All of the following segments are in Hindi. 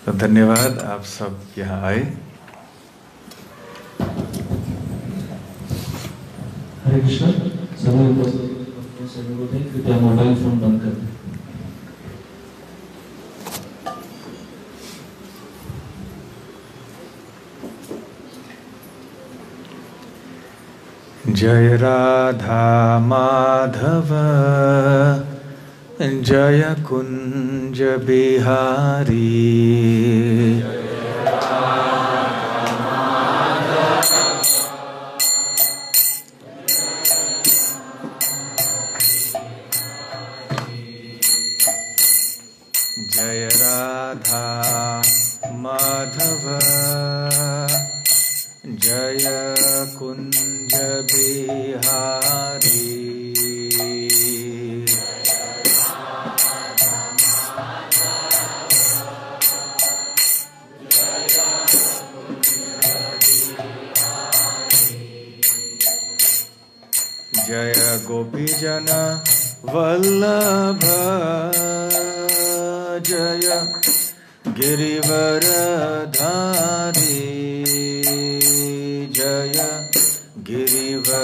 तो धन्यवाद आप सब यहाँ आए। हरे कृष्ण। सभी उपस्थित सभी को कृपया मोबाइल फोन बंद कर दें। जय राधा माधव जय कुंज बिहारी। जय राधा माधव जय कुंज बिहारी। जय गोपीजन वल्लभ जय गिरिवरधारी। जय गिरिवरधारी।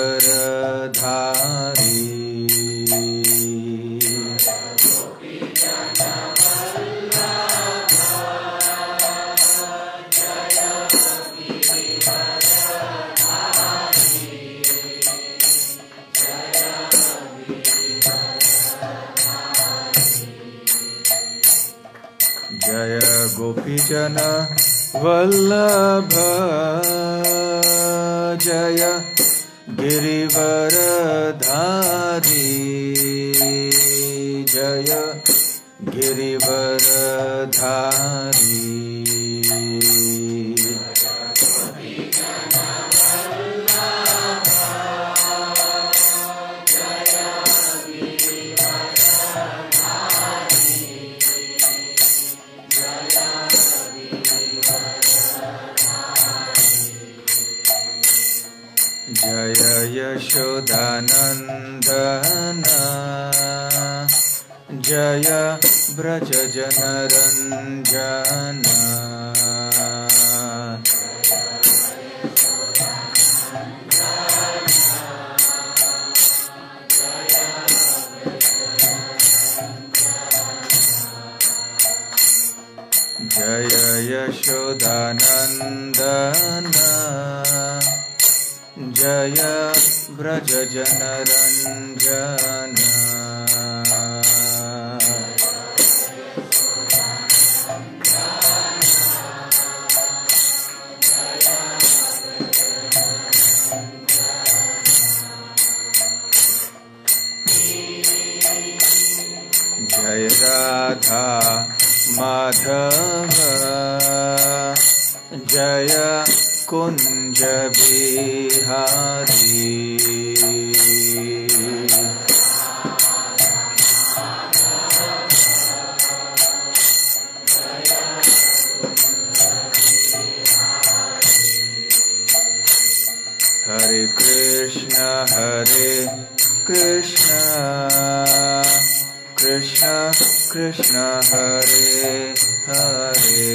जय गोपीजन वल्लभ जय गिरिवरधारी। जय गिरिवरधारी। जय यशोदानंदन जय ब्रज जनरंजन। जय यशोदानंदन जय ब्रज जनरंजन। जय राधा माधव जय कुंज बिहारी। हरे कृष्ण कृष्ण कृष्ण हरे हरे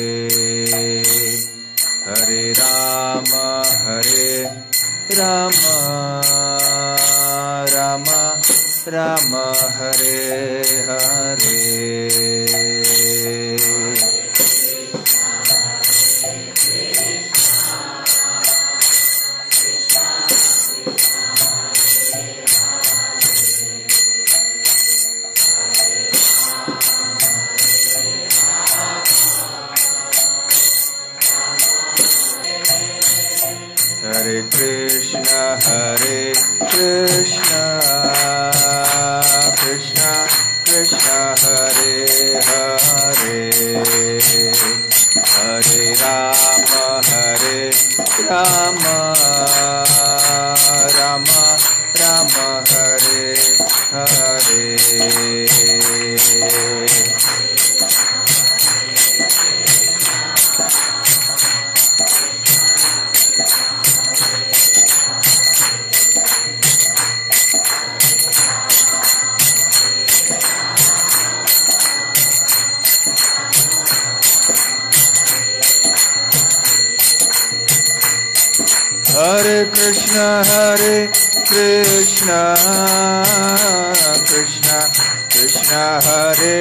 हरे राम राम राम हरे हरे। हरे Krishna Krishna Krishna Hare Hare Hare Ram Ram Ram Hare Hare. Hare Krishna Krishna Krishna Hare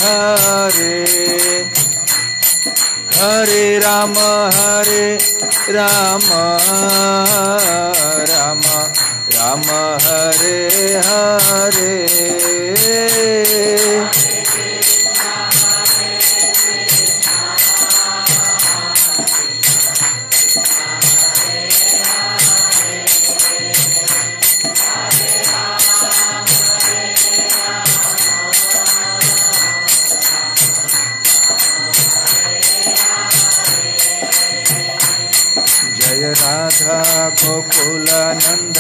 Hare Hare Rama Rama Rama Hare Hare Radha Gokulanand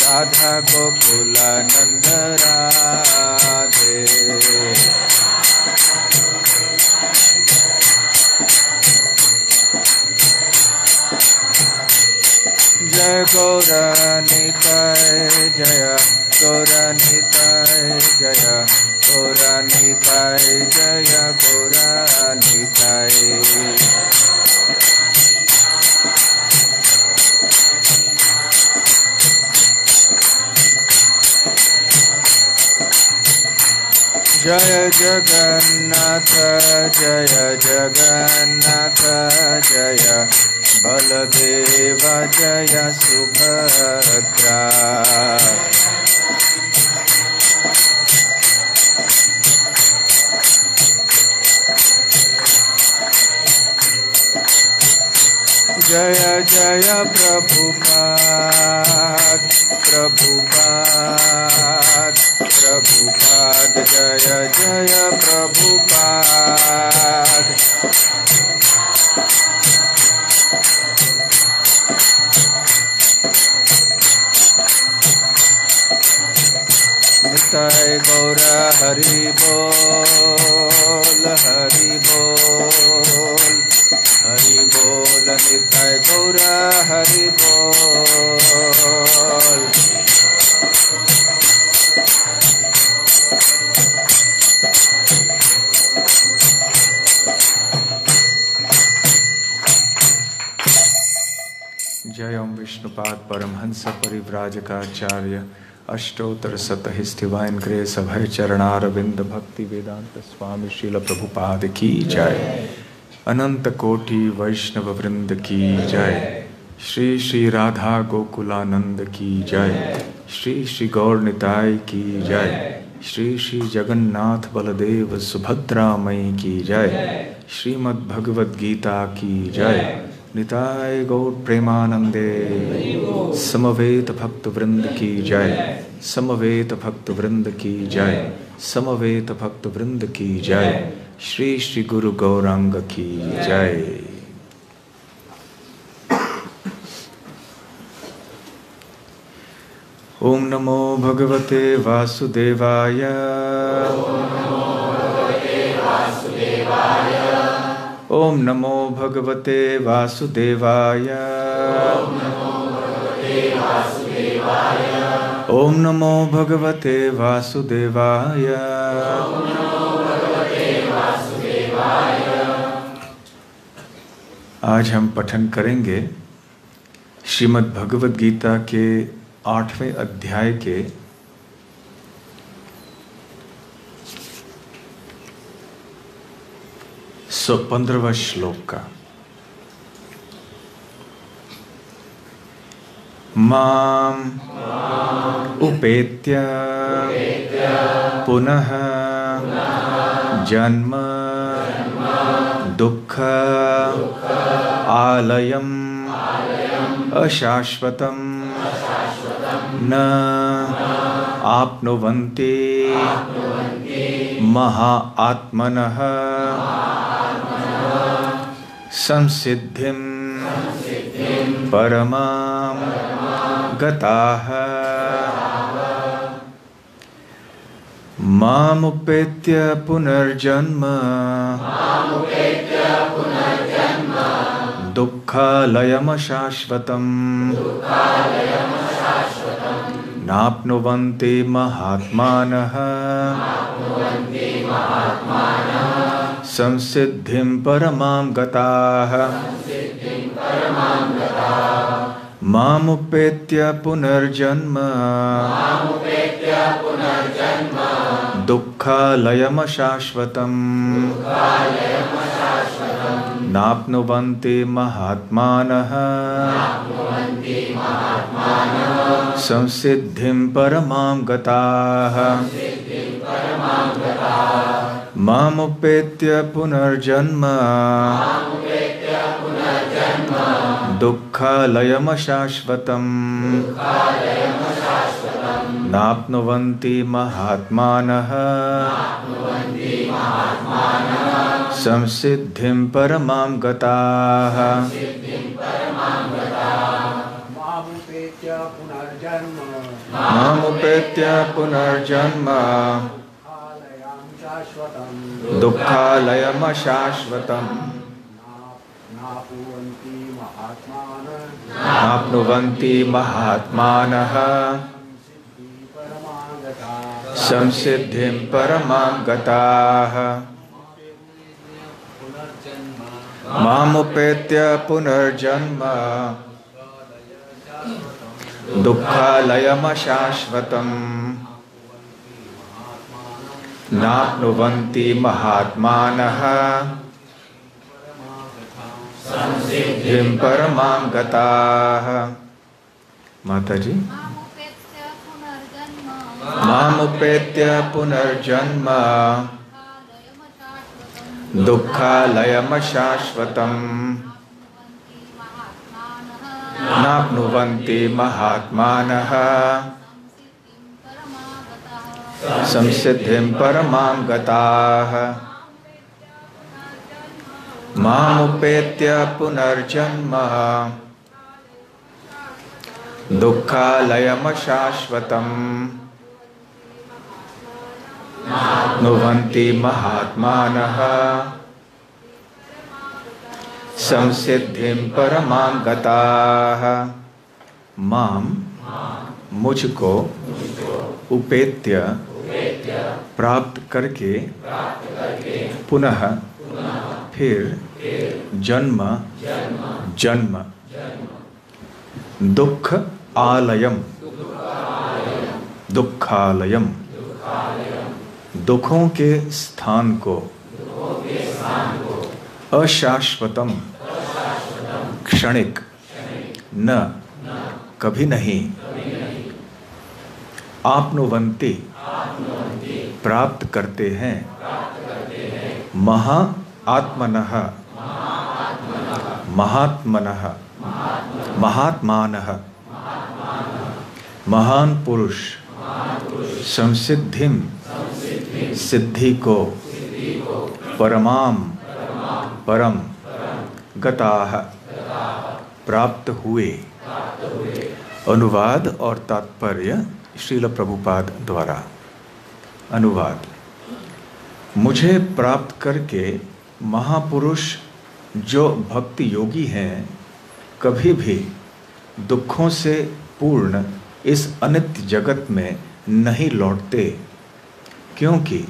Radha Gokulanand Radhe Jaya Gauranitai Jaya Gauranitai Jaya Gauranitai Jaya Gauranitai Jaya Jagannath Jaya Jagannath Jaya Baladeva Jaya Subhadra Jaya Jaya Prabhupada Prabhupada Prabhupada Jaya Jaya Prabhupada Nitai Gaura Hari Bol Hari Bol Hari Bol Nitai Gaura Hari Bol जय ओम विष्णुपाद परमहंस परिव्राजकाचार्य अष्टोत्तर शतहिस्तिवाइन ग्रेस अभय चरणारविंद भक्ति वेदांत स्वामी श्रील प्रभुपाद की जय अनंत कोटि वैष्णव वृंद की जय श्री श्री राधा गोकुलानंद की जय श्री श्री गौर निताय की जय श्री श्री जगन्नाथ बलदेव सुभद्रा मई की जय श्रीमद् भगवद गीता की जय निताय गौर प्रेमानंदे समवेत भक्त वृंद की जय समवेत भक्त वृंद की जय समवेत भक्त वृंद की जय श्री श्री गुरु गौरांग की जय। ओम नमो भगवते वासुदेवाय ओम नमो भगवते वासुदेवाय ओम नमो भगवते वासुदेवाय आज हम पठन करेंगे श्रीमद् भगवद गीता के 8वें अध्याय के 115वां श्लोक का। माम उपेत्य पुनः जन्म दुःख आलयम अशाश्वतम न आप्नुवन्ति महाआत्मनः संसिद्धिं परमां गताः। मामुपेत्य पुनर्जन्म दुःखालयमशाश्वतम् नाप्नुवन्ति महात्मानः संसिद्धिं परमां गताः। मामुपेत्य पुनर्जन्म दुःखालयमशाश्वतम् नाप्नुवन्ति महात्मानः संसिद्धिं परमां गताः। मामुपेत्य पुनर्जन्म दुःखालयमशाश्वतम् नाप्नुवन्ति महात्मानः संसिद्धिं परमां गताः। मामुपेत्य पुनर्जन्म दुःखालयमशाश्वतम् नाप्नुवन्ति महात्मानः संसिद्धिं परमां गताः। मामुपेत्य पुनर्जन्म दुःखालयमशाश्वतम् नाप्नुवन्ति महात्मानः संसिद्धिं परमां गताः। माता जी, मामुपेत्य पुनर्जन्म दुःखालयमशाश्वतम् नाप्नुवन्ति महात्मानः संसिद्धिं परमां गताः। मामुपेत्य पुनर्जन्म दुःखालयमशाश्वतम् नाप्नुवन्ति महात्मानः संसिद्धिं परमां गताः। माम मुझको उपेत्य प्राप्त करके पुनः फिर जन्म जन्म दुख आलयम दुःखालयम दुखों के स्थान को अशाश्वतम क्षणिक न कभी नहीं आपनुवन्ति प्राप्त करते हैं महात्मनः महात्मनः महात्मानः महान पुरुष संसिद्धिम सिद्धि को परमाम परम गताः प्राप्त हुए। अनुवाद और तात्पर्य श्रील प्रभुपाद द्वारा। अनुवाद। मुझे प्राप्त करके महापुरुष जो भक्ति योगी हैं कभी भी दुखों से पूर्ण इस अनित्य जगत में नहीं लौटते, क्योंकि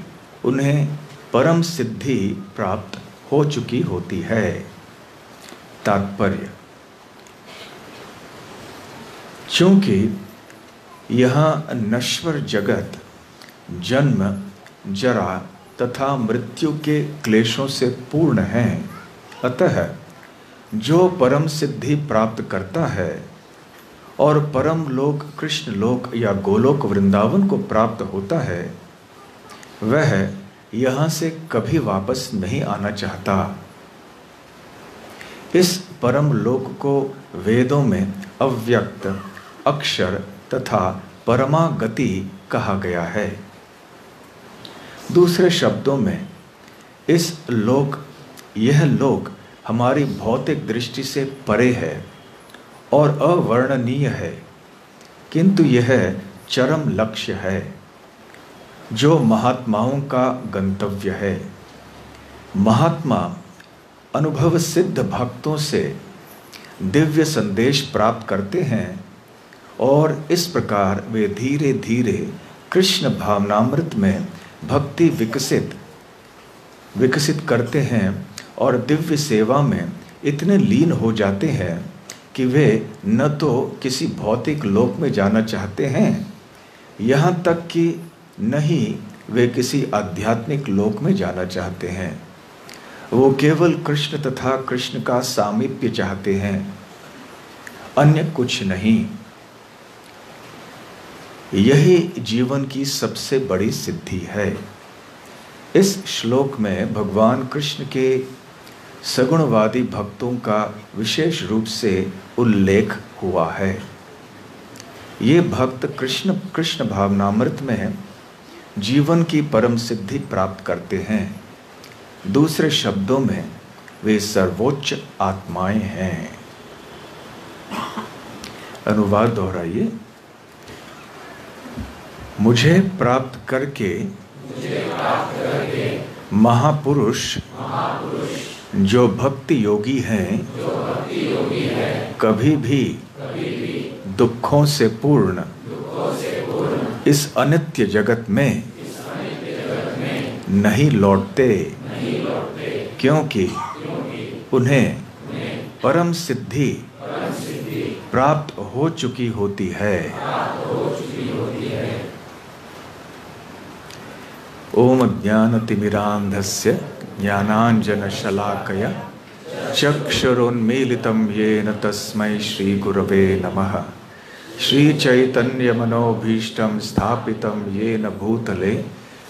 उन्हें परम सिद्धि प्राप्त हो चुकी होती है। तात्पर्य। चूंकि यह नश्वर जगत जन्म जरा तथा मृत्यु के क्लेशों से पूर्ण है, अतः जो परम सिद्धि प्राप्त करता है और परम लोक कृष्ण लोक या गोलोक वृंदावन को प्राप्त होता है, वह यहाँ से कभी वापस नहीं आना चाहता। इस परम लोक को वेदों में अव्यक्त अक्षर तथा परमागति कहा गया है। दूसरे शब्दों में यह लोक हमारी भौतिक दृष्टि से परे है और अवर्णनीय है, किंतु यह चरम लक्ष्य है जो महात्माओं का गंतव्य है। महात्मा अनुभव सिद्ध भक्तों से दिव्य संदेश प्राप्त करते हैं और इस प्रकार वे धीरे धीरे कृष्ण भावनामृत में भक्ति विकसित करते हैं और दिव्य सेवा में इतने लीन हो जाते हैं कि वे न तो किसी भौतिक लोक में जाना चाहते हैं, यहाँ तक कि न ही वे किसी आध्यात्मिक लोक में जाना चाहते हैं। वो केवल कृष्ण तथा कृष्ण का सामीप्य चाहते हैं, अन्य कुछ नहीं। यही जीवन की सबसे बड़ी सिद्धि है। इस श्लोक में भगवान कृष्ण के सगुणवादी भक्तों का विशेष रूप से उल्लेख हुआ है। ये भक्त कृष्ण कृष्ण भावनामृत में जीवन की परम सिद्धि प्राप्त करते हैं। दूसरे शब्दों में वे सर्वोच्च आत्माएं हैं। अनुवाद दोहराइए। मुझे प्राप्त करके महापुरुष जो भक्ति योगी हैं, कभी भी दुखों से पूर्ण इस अनित्य जगत में नहीं लौटते, क्योंकि उन्हें परम सिद्धि प्राप्त हो चुकी होती है। ओम ज्ञानतिमिरान्धस्य ज्ञानाञ्जनशलाकया चक्षुरुन्मीलितं येन तस्मै श्रीगुरवे नमः। श्रीचैतन्यमनोभीष्टं स्थापितं येन भूतले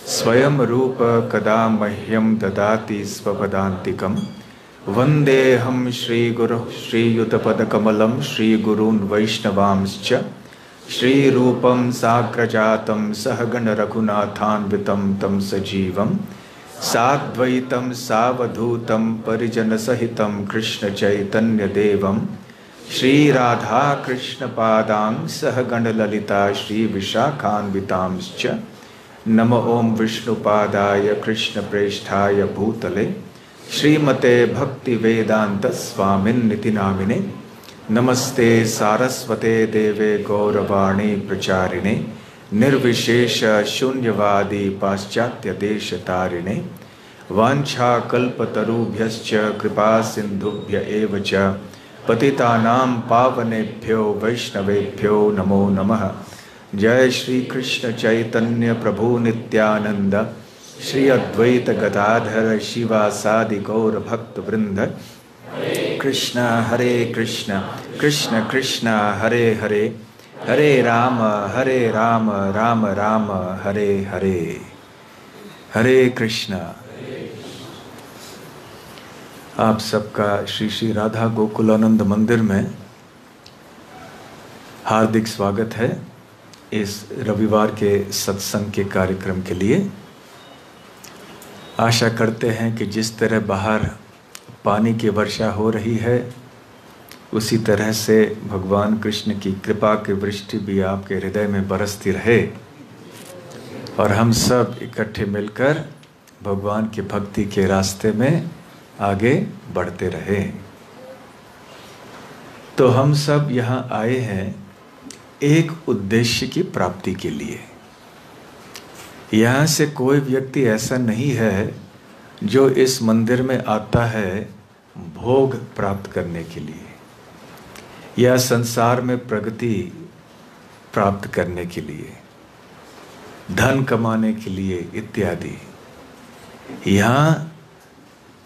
स्वयं रूप कदा मह्यं ददाति स्वपदान्तिकं। वन्देऽहं श्रीगुरुः श्रीयुतपदकमलं श्रीगुरून् वैष्णवांश्च श्रीरूपं साग्रजातं सहगण रघुनाथान्वितं तं सजीवं साद्वैतं सावधूतं परिजनसहितं कृष्ण चैतन्यदेवं श्रीराधा कृष्णपादां सहगण ललिता श्रीविशाखान्वितांश्च। नमो ओं विष्णुपादाय कृष्णप्रेष्ठाय भूतले श्रीमते भक्तिवेदांत स्वामिन्निति नामिने। नमस्ते सारस्वते देवे गौरवाणी प्रचारिणे निर्विशेष शून्यवादी पाश्चात्य देश तारिणे। वाञ्छाकल्पतरुभ्यश्च कृपा सिन्धुभ्य एव च पतितानां पावनेभ्यो वैष्णवेभ्यो नमो नमः। जय श्री कृष्ण चैतन्य प्रभु नित्यानंद श्री अद्वैत गदाधर शिवासादि गौर भक्त वृंद। कृष्ण कृष्ण कृष्ण हरे हरे, हरे राम राम राम हरे हरे। हरे कृष्ण। आप सबका श्री श्री राधा गोकुलानंद मंदिर में हार्दिक स्वागत है इस रविवार के सत्संग के कार्यक्रम के लिए। आशा करते हैं कि जिस तरह बाहर पानी की वर्षा हो रही है, उसी तरह से भगवान कृष्ण की कृपा की वृष्टि भी आपके हृदय में बरसती रहे और हम सब इकट्ठे मिलकर भगवान की भक्ति के रास्ते में आगे बढ़ते रहे। तो हम सब यहाँ आए हैं एक उद्देश्य की प्राप्ति के लिए। यहाँ से कोई व्यक्ति ऐसा नहीं है जो इस मंदिर में आता है भोग प्राप्त करने के लिए या संसार में प्रगति प्राप्त करने के लिए, धन कमाने के लिए इत्यादि। यहाँ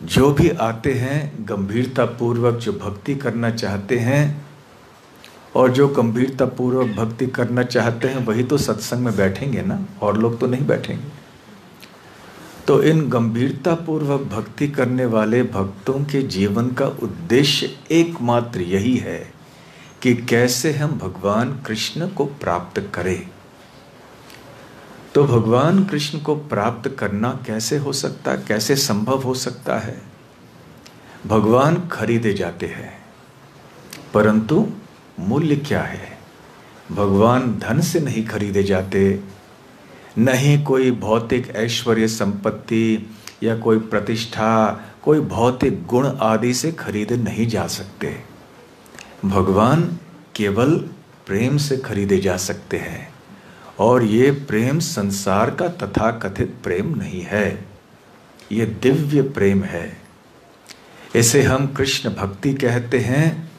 जो भी आते हैं गंभीरता पूर्वक जो भक्ति करना चाहते हैं, और जो गंभीरता पूर्वक भक्ति करना चाहते हैं वही तो सत्संग में बैठेंगे ना, और लोग तो नहीं बैठेंगे। तो इन गंभीरता पूर्वक भक्ति करने वाले भक्तों के जीवन का उद्देश्य एकमात्र यही है कि कैसे हम भगवान कृष्ण को प्राप्त करें। तो भगवान कृष्ण को प्राप्त करना कैसे हो सकता है, कैसे संभव हो सकता है? भगवान खरीदे जाते हैं, परंतु मूल्य क्या है? भगवान धन से नहीं खरीदे जाते, नहीं कोई भौतिक ऐश्वर्य संपत्ति या कोई प्रतिष्ठा, कोई भौतिक गुण आदि से खरीदे नहीं जा सकते। भगवान केवल प्रेम से खरीदे जा सकते हैं, और ये प्रेम संसार का तथाकथित प्रेम नहीं है, ये दिव्य प्रेम है। इसे हम कृष्ण भक्ति कहते हैं,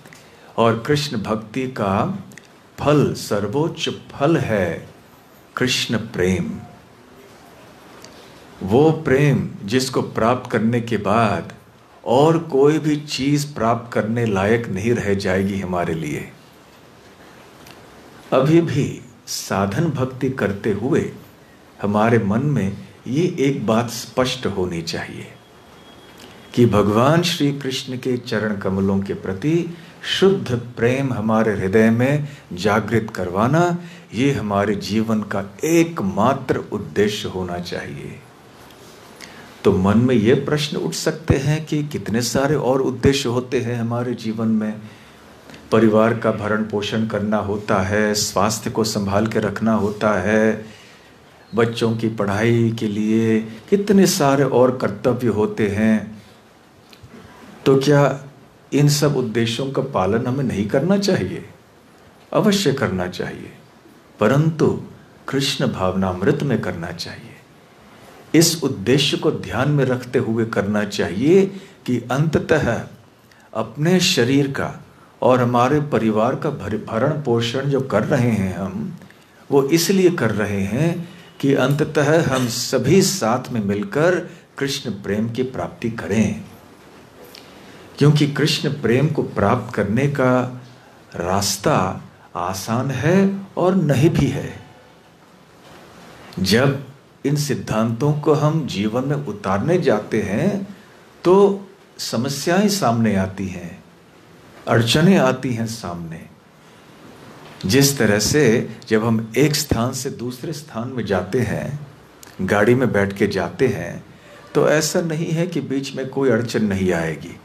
और कृष्ण भक्ति का फल, सर्वोच्च फल है कृष्ण प्रेम। वो प्रेम जिसको प्राप्त करने के बाद और कोई भी चीज प्राप्त करने लायक नहीं रह जाएगी हमारे लिए। अभी भी साधन भक्ति करते हुए हमारे मन में ये एक बात स्पष्ट होनी चाहिए कि भगवान श्री कृष्ण के चरण कमलों के प्रति शुद्ध प्रेम हमारे हृदय में जागृत करवाना, ये हमारे जीवन का एकमात्र उद्देश्य होना चाहिए। तो मन में ये प्रश्न उठ सकते हैं कि कितने सारे और उद्देश्य होते हैं हमारे जीवन में। परिवार का भरण पोषण करना होता है, स्वास्थ्य को संभाल के रखना होता है, बच्चों की पढ़ाई के लिए कितने सारे और कर्तव्य होते हैं। तो क्या इन सब उद्देश्यों का पालन हमें नहीं करना चाहिए? अवश्य करना चाहिए, परंतु कृष्ण भावनामृत में करना चाहिए। इस उद्देश्य को ध्यान में रखते हुए करना चाहिए कि अंततः अपने शरीर का और हमारे परिवार का भरण पोषण जो कर रहे हैं हम, वो इसलिए कर रहे हैं कि अंततः हम सभी साथ में मिलकर कृष्ण प्रेम की प्राप्ति करें। क्योंकि कृष्ण प्रेम को प्राप्त करने का रास्ता आसान है और नहीं भी है। जब इन सिद्धांतों को हम जीवन में उतारने जाते हैं तो समस्याएं सामने आती हैं, अड़चनें आती हैं सामने। जिस तरह से जब हम एक स्थान से दूसरे स्थान में जाते हैं, गाड़ी में बैठ के जाते हैं, तो ऐसा नहीं है कि बीच में कोई अड़चन नहीं आएगी।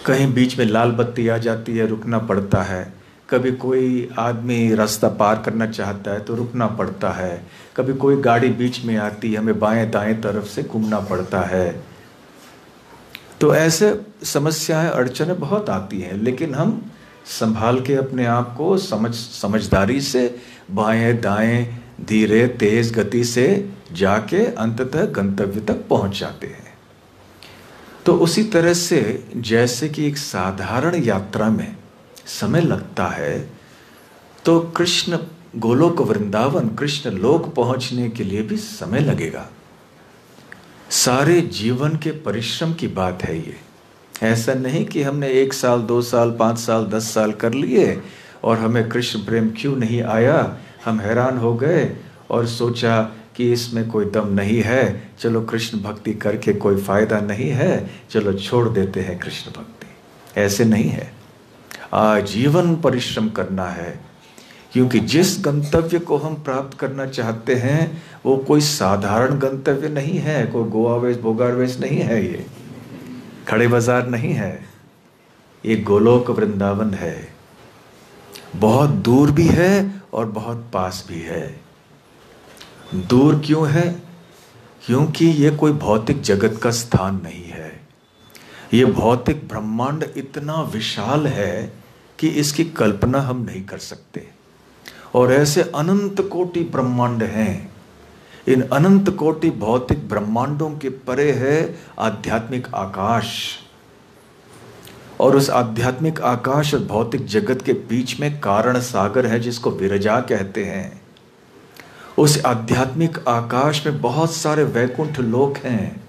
कहीं बीच में लाल बत्ती आ जाती है, रुकना पड़ता है। कभी कोई आदमी रास्ता पार करना चाहता है तो रुकना पड़ता है। कभी कोई गाड़ी बीच में आती है, हमें बाएं दाएं तरफ से घूमना पड़ता है। तो ऐसे समस्याएं, अड़चनें बहुत आती हैं, लेकिन हम संभाल के अपने आप को समझदारी से बाएं दाएं धीरे तेज गति से जाके अंततः गंतव्य तक पहुंच जाते हैं। तो उसी तरह से जैसे कि एक साधारण यात्रा में समय लगता है, तो कृष्ण गोलोक वृंदावन, कृष्ण लोक पहुंचने के लिए भी समय लगेगा। सारे जीवन के परिश्रम की बात है ये। ऐसा नहीं कि हमने 1 साल 2 साल 5 साल 10 साल कर लिए और हमें कृष्ण प्रेम क्यों नहीं आया, हम हैरान हो गए और सोचा कि इसमें कोई दम नहीं है, चलो कृष्ण भक्ति करके कोई फायदा नहीं है, चलो छोड़ देते हैं कृष्ण भक्ति। ऐसे नहीं है, आजीवन परिश्रम करना है। क्योंकि जिस गंतव्य को हम प्राप्त करना चाहते हैं वो कोई साधारण गंतव्य नहीं है, कोई गोवावेश बोगारवेश नहीं है, ये खड़े बाजार नहीं है, ये गोलोक वृंदावन है। बहुत दूर भी है और बहुत पास भी है। दूर क्यों है? क्योंकि ये कोई भौतिक जगत का स्थान नहीं है। ये भौतिक ब्रह्मांड इतना विशाल है कि इसकी कल्पना हम नहीं कर सकते। और ऐसे अनंत कोटि ब्रह्मांड हैं। इन अनंत कोटि भौतिक ब्रह्मांडों के परे है आध्यात्मिक आकाश। और उस आध्यात्मिक आकाश और भौतिक जगत के बीच में कारण सागर है, जिसको विरजा कहते हैं। उस आध्यात्मिक आकाश में बहुत सारे वैकुंठ लोक हैं,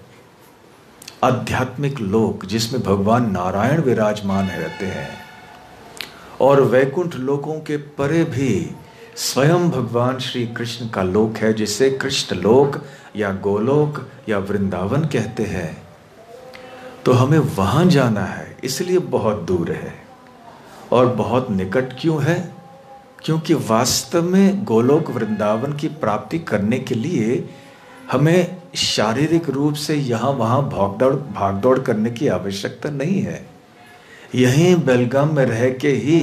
आध्यात्मिक लोक, जिसमें भगवान नारायण विराजमान रहते हैं। और वैकुंठ लोकों के परे भी स्वयं भगवान श्री कृष्ण का लोक है, जिसे कृष्ण लोक या गोलोक या वृंदावन कहते हैं। तो हमें वहां जाना है, इसलिए बहुत दूर है। और बहुत निकट क्यों है? क्योंकि वास्तव में गोलोक वृंदावन की प्राप्ति करने के लिए हमें शारीरिक रूप से यहाँ वहाँ भागदौड़ करने की आवश्यकता नहीं है। यहीं बेलगाम में रह के ही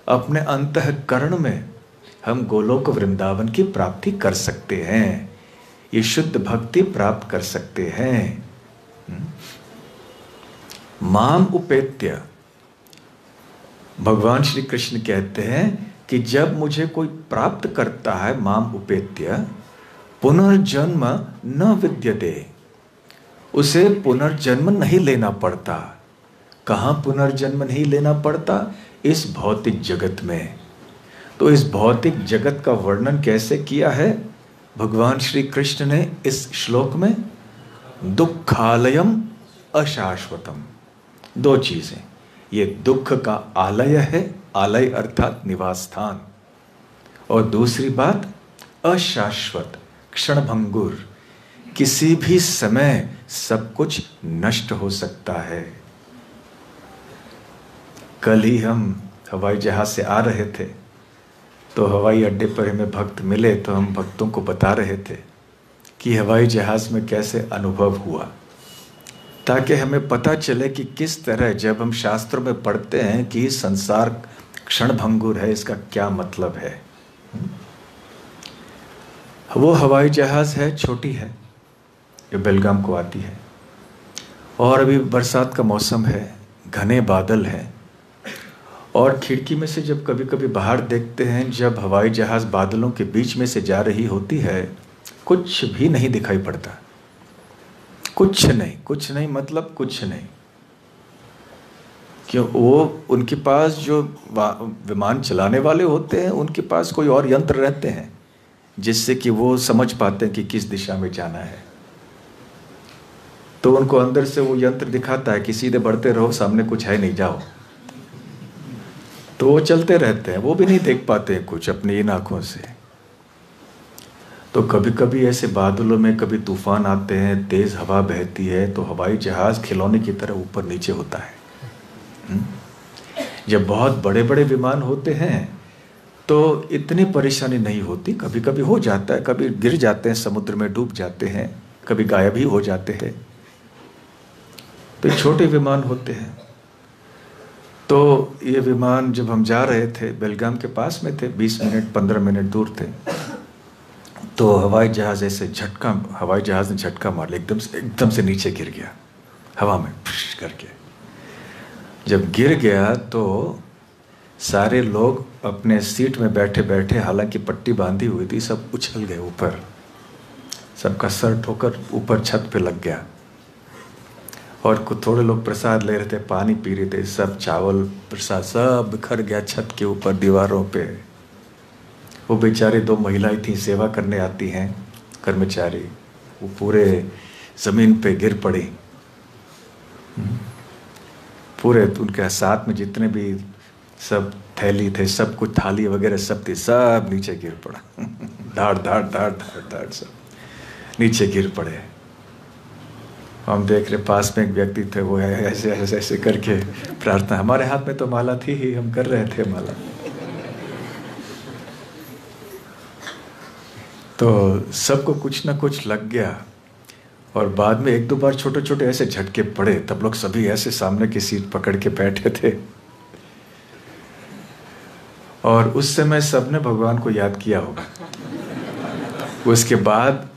अपने अंतःकरण में हम गोलोक वृंदावन की प्राप्ति कर सकते हैं, ये शुद्ध भक्ति प्राप्त कर सकते हैं। माम उपेत्य, भगवान श्री कृष्ण कहते हैं कि जब मुझे कोई प्राप्त करता है, माम उपेत्य, पुनर्जन्म न विद्यते, उसे पुनर्जन्म नहीं लेना पड़ता। कहाँ पुनर्जन्म नहीं लेना पड़ता? इस भौतिक जगत में। तो इस भौतिक जगत का वर्णन कैसे किया है भगवान श्री कृष्ण ने इस श्लोक में? दुखालयम अशाश्वतम। दो चीजें, ये दुख का आलय है, आलय अर्थात निवास स्थान, और दूसरी बात अशाश्वत, क्षणभंगुर, किसी भी समय सब कुछ नष्ट हो सकता है। कल ही हम हवाई जहाज से आ रहे थे, तो हवाई अड्डे पर हमें भक्त मिले, तो हम भक्तों को बता रहे थे कि हवाई जहाज में कैसे अनुभव हुआ, ताकि हमें पता चले कि किस तरह जब हम शास्त्रों में पढ़ते हैं कि संसार क्षणभंगुर है, इसका क्या मतलब है। वो हवाई जहाज है, छोटी है, जो बेलगाम को आती है, और अभी बरसात का मौसम है, घने बादल हैं, और खिड़की में से जब कभी कभी बाहर देखते हैं, जब हवाई जहाज बादलों के बीच में से जा रही होती है, कुछ भी नहीं दिखाई पड़ता। कुछ नहीं मतलब कुछ नहीं। क्यों? वो उनके पास जो विमान चलाने वाले होते हैं, उनके पास कोई और यंत्र रहते हैं जिससे कि वो समझ पाते हैं कि किस दिशा में जाना है। तो उनको अंदर से वो यंत्र दिखाता है कि सीधे बढ़ते रहो, सामने कुछ है नहीं, जाओ। तो वो चलते रहते हैं, वो भी नहीं देख पाते हैं कुछ अपनी इन आँखों से। तो कभी कभी ऐसे बादलों में कभी तूफान आते हैं, तेज हवा बहती है, तो हवाई जहाज खिलौने की तरह ऊपर नीचे होता है। जब बहुत बड़े बड़े विमान होते हैं तो इतनी परेशानी नहीं होती। कभी कभी हो जाता है, कभी गिर जाते हैं, समुद्र में डूब जाते हैं, कभी गायब ही हो जाते हैं। तो छोटे विमान होते हैं। तो ये विमान जब हम जा रहे थे, बेलगाम के पास में थे, 20 मिनट 15 मिनट दूर थे, तो हवाई जहाज ने झटका मार लिया, एकदम से नीचे गिर गया हवा में फुश करके। जब गिर गया तो सारे लोग अपने सीट में बैठे बैठे, हालांकि पट्टी बांधी हुई थी, सब उछल गए ऊपर, सबका सर ठोकर ऊपर छत पे लग गया। और कुछ थोड़े लोग प्रसाद ले रहे थे, पानी पी रहे थे, सब चावल प्रसाद सब बिखर गया छत के ऊपर, दीवारों पे। वो बेचारे 2 महिलाएं थी, सेवा करने आती हैं कर्मचारी, वो पूरे जमीन पे गिर पड़ी। पूरे उनके साथ में जितने भी सब थैली थे, सब कुछ थाली वगैरह सब थी, सब नीचे गिर पड़ा। धाड़ धाड़ धाड़ धाड़ धाड़ सब नीचे गिर पड़े। हम देख रहे, पास में एक व्यक्ति थे, वो ऐसे ऐसे ऐसे करके प्रार्थना, हमारे हाथ में तो माला थी ही, हम कर रहे थे माला। तो सबको कुछ ना कुछ लग गया, और बाद में 1-2 बार छोटे छोटे ऐसे झटके पड़े, तब लोग सभी ऐसे सामने की सीट पकड़ के बैठे थे। और उस समय सबने भगवान को याद किया होगा। उसके बाद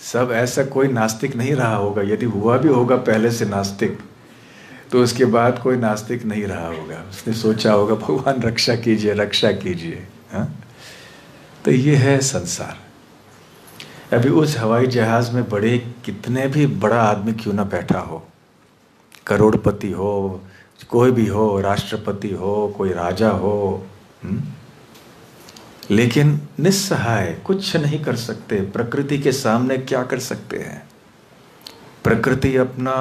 सब ऐसा कोई नास्तिक नहीं रहा होगा, यदि हुआ भी होगा पहले से नास्तिक, तो उसके बाद कोई नास्तिक नहीं रहा होगा। उसने सोचा होगा भगवान रक्षा कीजिए, रक्षा कीजिए। हाँ, तो ये है संसार। अभी उस हवाई जहाज में बड़े कितने भी बड़ा आदमी क्यों ना बैठा हो, करोड़पति हो, कोई भी हो, राष्ट्रपति हो, कोई राजा हो, लेकिन निस्सहाय, कुछ नहीं कर सकते। प्रकृति के सामने क्या कर सकते हैं? प्रकृति अपना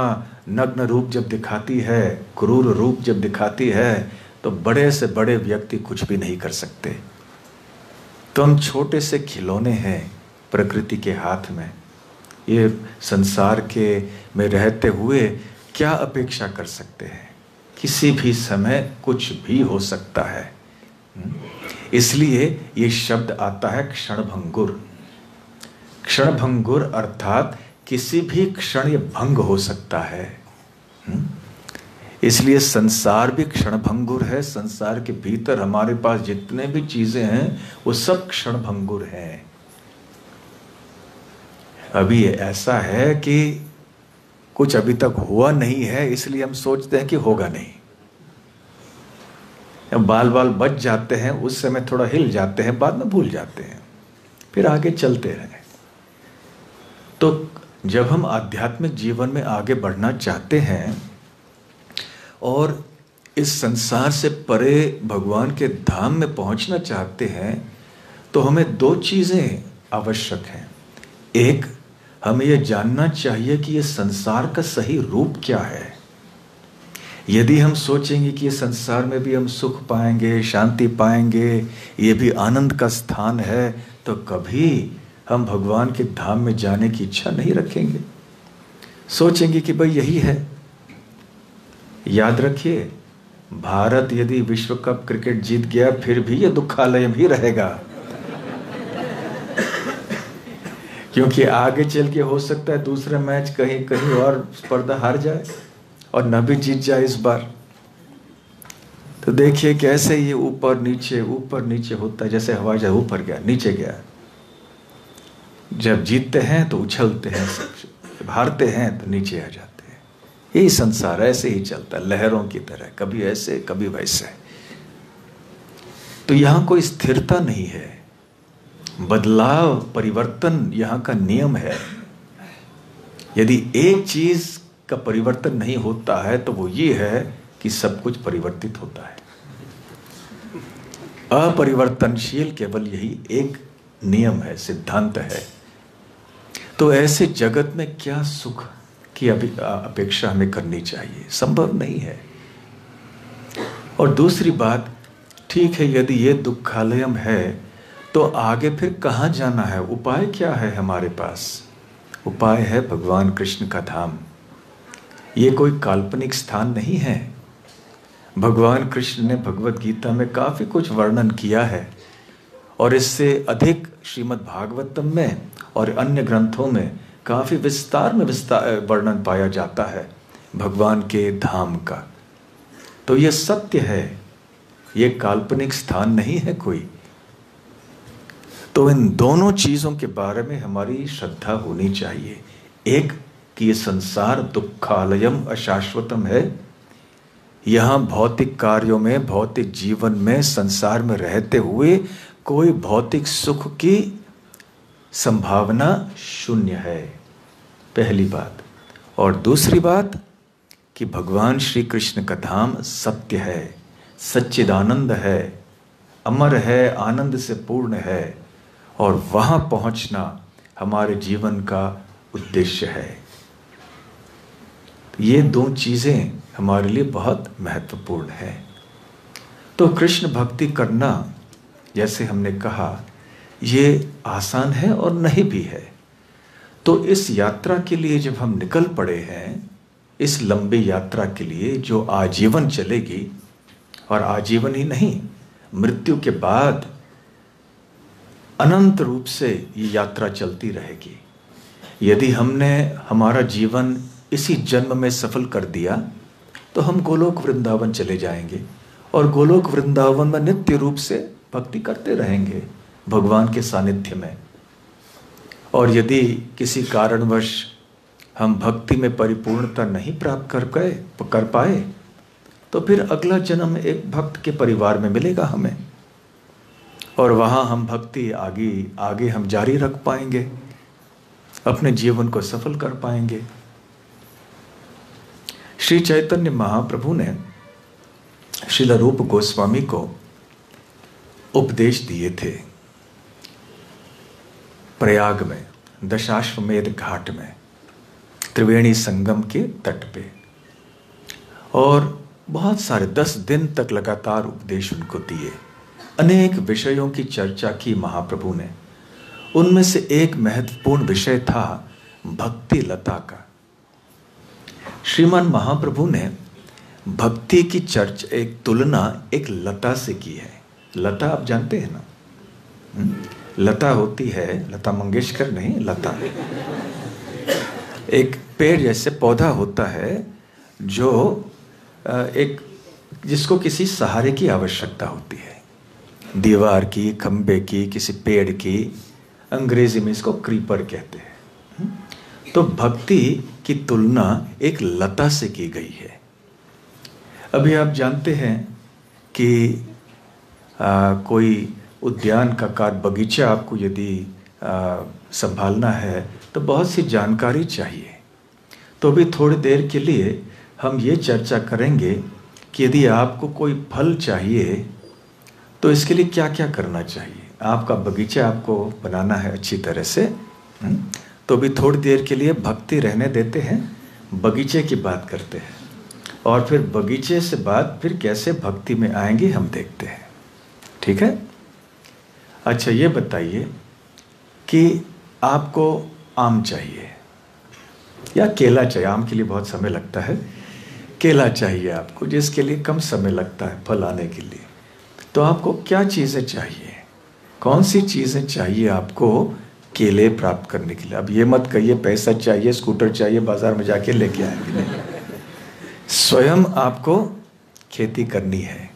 नग्न रूप जब दिखाती है, क्रूर रूप जब दिखाती है, तो बड़े से बड़े व्यक्ति कुछ भी नहीं कर सकते। तो हम छोटे से खिलौने हैं प्रकृति के हाथ में। ये संसार के में रहते हुए क्या अपेक्षा कर सकते हैं? किसी भी समय कुछ भी हो सकता है। इसलिए ये शब्द आता है क्षणभंगुर। क्षणभंगुर अर्थात किसी भी क्षण ये भंग हो सकता है। इसलिए संसार भी क्षणभंगुर है। संसार के भीतर हमारे पास जितने भी चीजें हैं वो सब क्षणभंगुर हैं। अभी ऐसा है कि कुछ अभी तक हुआ नहीं है, इसलिए हम सोचते हैं कि होगा नहीं। बाल बाल बच जाते हैं, उस समय थोड़ा हिल जाते हैं, बाद में भूल जाते हैं, फिर आगे चलते रहे। तो जब हम आध्यात्मिक जीवन में आगे बढ़ना चाहते हैं, और इस संसार से परे भगवान के धाम में पहुंचना चाहते हैं तो हमें दो चीज़ें आवश्यक हैं। एक, हमें यह जानना चाहिए कि यह संसार का सही रूप क्या है। यदि हम सोचेंगे कि ये संसार में भी हम सुख पाएंगे, शांति पाएंगे, ये भी आनंद का स्थान है, तो कभी हम भगवान के धाम में जाने की इच्छा नहीं रखेंगे। सोचेंगे कि भाई यही है। याद रखिए, भारत यदि विश्व कप क्रिकेट जीत गया फिर भी ये दुखालय ही रहेगा, क्योंकि आगे चल के हो सकता है दूसरा मैच कहीं कहीं और स्पर्धा हार जाए और न भी जीत जाए इस बार। तो देखिए कैसे ये ऊपर नीचे होता है, जैसे हवाई जहाज ऊपर गया नीचे गया। जब जीतते हैं तो उछलते हैं, जब हारते हैं तो नीचे आ जाते हैं। यही संसार ऐसे ही चलता है, लहरों की तरह, कभी ऐसे कभी वैसे। तो यहां कोई स्थिरता नहीं है, बदलाव परिवर्तन यहां का नियम है। यदि एक चीज का परिवर्तन नहीं होता है तो वो ये है कि सब कुछ परिवर्तित होता है। अपरिवर्तनशील केवल यही एक नियम है, सिद्धांत है। तो ऐसे जगत में क्या सुख की अपेक्षा हमें करनी चाहिए? संभव नहीं है। और दूसरी बात, ठीक है यदि ये दुखालयम है तो आगे फिर कहाँ जाना है? उपाय क्या है हमारे पास? उपाय है भगवान कृष्ण का धाम। ये कोई काल्पनिक स्थान नहीं है। भगवान कृष्ण ने भगवत गीता में काफी कुछ वर्णन किया है और इससे अधिक श्रीमद् भागवतम में और अन्य ग्रंथों में काफी विस्तार में वर्णन पाया जाता है भगवान के धाम का। तो ये सत्य है, ये काल्पनिक स्थान नहीं है कोई। तो इन दोनों चीजों के बारे में हमारी श्रद्धा होनी चाहिए। एक कि ये संसार दुखालयम अशाश्वतम है। यहां भौतिक कार्यों में, भौतिक जीवन में, संसार में रहते हुए कोई भौतिक सुख की संभावना शून्य है, पहली बात। और दूसरी बात कि भगवान श्री कृष्ण का धाम सत्य है, सच्चिदानंद है, अमर है, आनंद से पूर्ण है और वहां पहुंचना हमारे जीवन का उद्देश्य है। तो ये दो चीजें हमारे लिए बहुत महत्वपूर्ण है। तो कृष्ण भक्ति करना, जैसे हमने कहा, ये आसान है और नहीं भी है। तो इस यात्रा के लिए जब हम निकल पड़े हैं, इस लंबी यात्रा के लिए जो आजीवन चलेगी, और आजीवन ही नहीं, मृत्यु के बाद अनंत रूप से ये यात्रा चलती रहेगी। यदि हमने हमारा जीवन इसी जन्म में सफल कर दिया तो हम गोलोक वृंदावन चले जाएंगे और गोलोक वृंदावन में नित्य रूप से भक्ति करते रहेंगे भगवान के सानिध्य में। और यदि किसी कारणवश हम भक्ति में परिपूर्णता नहीं प्राप्त कर पाए तो फिर अगला जन्म एक भक्त के परिवार में मिलेगा हमें, और वहां हम भक्ति आगे हम जारी रख पाएंगे, अपने जीवन को सफल कर पाएंगे। श्री चैतन्य महाप्रभु ने श्रील रूप गोस्वामी को उपदेश दिए थे प्रयाग में, दशाश्वमेध घाट में, त्रिवेणी संगम के तट पे। और बहुत सारे 10 दिन तक लगातार उपदेश उनको दिए। अनेक विषयों की चर्चा की महाप्रभु ने। उनमें से एक महत्वपूर्ण विषय था भक्ति लता का। श्रीमान महाप्रभु ने भक्ति की चर्चा, एक तुलना एक लता से की है। लता आप जानते हैं ना? लता होती है, लता मंगेशकर नहीं, लता एक पेड़ जैसे पौधा होता है जो जिसको किसी सहारे की आवश्यकता होती है, दीवार की, खंबे की, किसी पेड़ की। अंग्रेजी में इसको क्रीपर कहते हैं। तो भक्ति की तुलना एक लता से की गई है। अभी आप जानते हैं कि कोई उद्यान का कार बगीचा आपको यदि संभालना है तो बहुत सी जानकारी चाहिए। तो अभी थोड़ी देर के लिए हम ये चर्चा करेंगे कि यदि आपको कोई फल चाहिए तो इसके लिए क्या क्या करना चाहिए। आपका बगीचा आपको बनाना है अच्छी तरह से, तो भी थोड़ी देर के लिए भक्ति रहने देते हैं, बगीचे की बात करते हैं, और फिर बगीचे से बाद फिर कैसे भक्ति में आएंगे हम देखते हैं। ठीक है? अच्छा, ये बताइए कि आपको आम चाहिए या केला चाहिए। आम के लिए बहुत समय लगता है, केला चाहिए आपको जिसके लिए कम समय लगता है फल आने के लिए। तो आपको क्या चीज़ें चाहिए, कौन सी चीज़ें चाहिए आपको केले प्राप्त करने के लिए? अब ये मत कहिए पैसा चाहिए, स्कूटर चाहिए, बाजार में जाके लेके आएंगे। नहीं, स्वयं आपको खेती करनी है।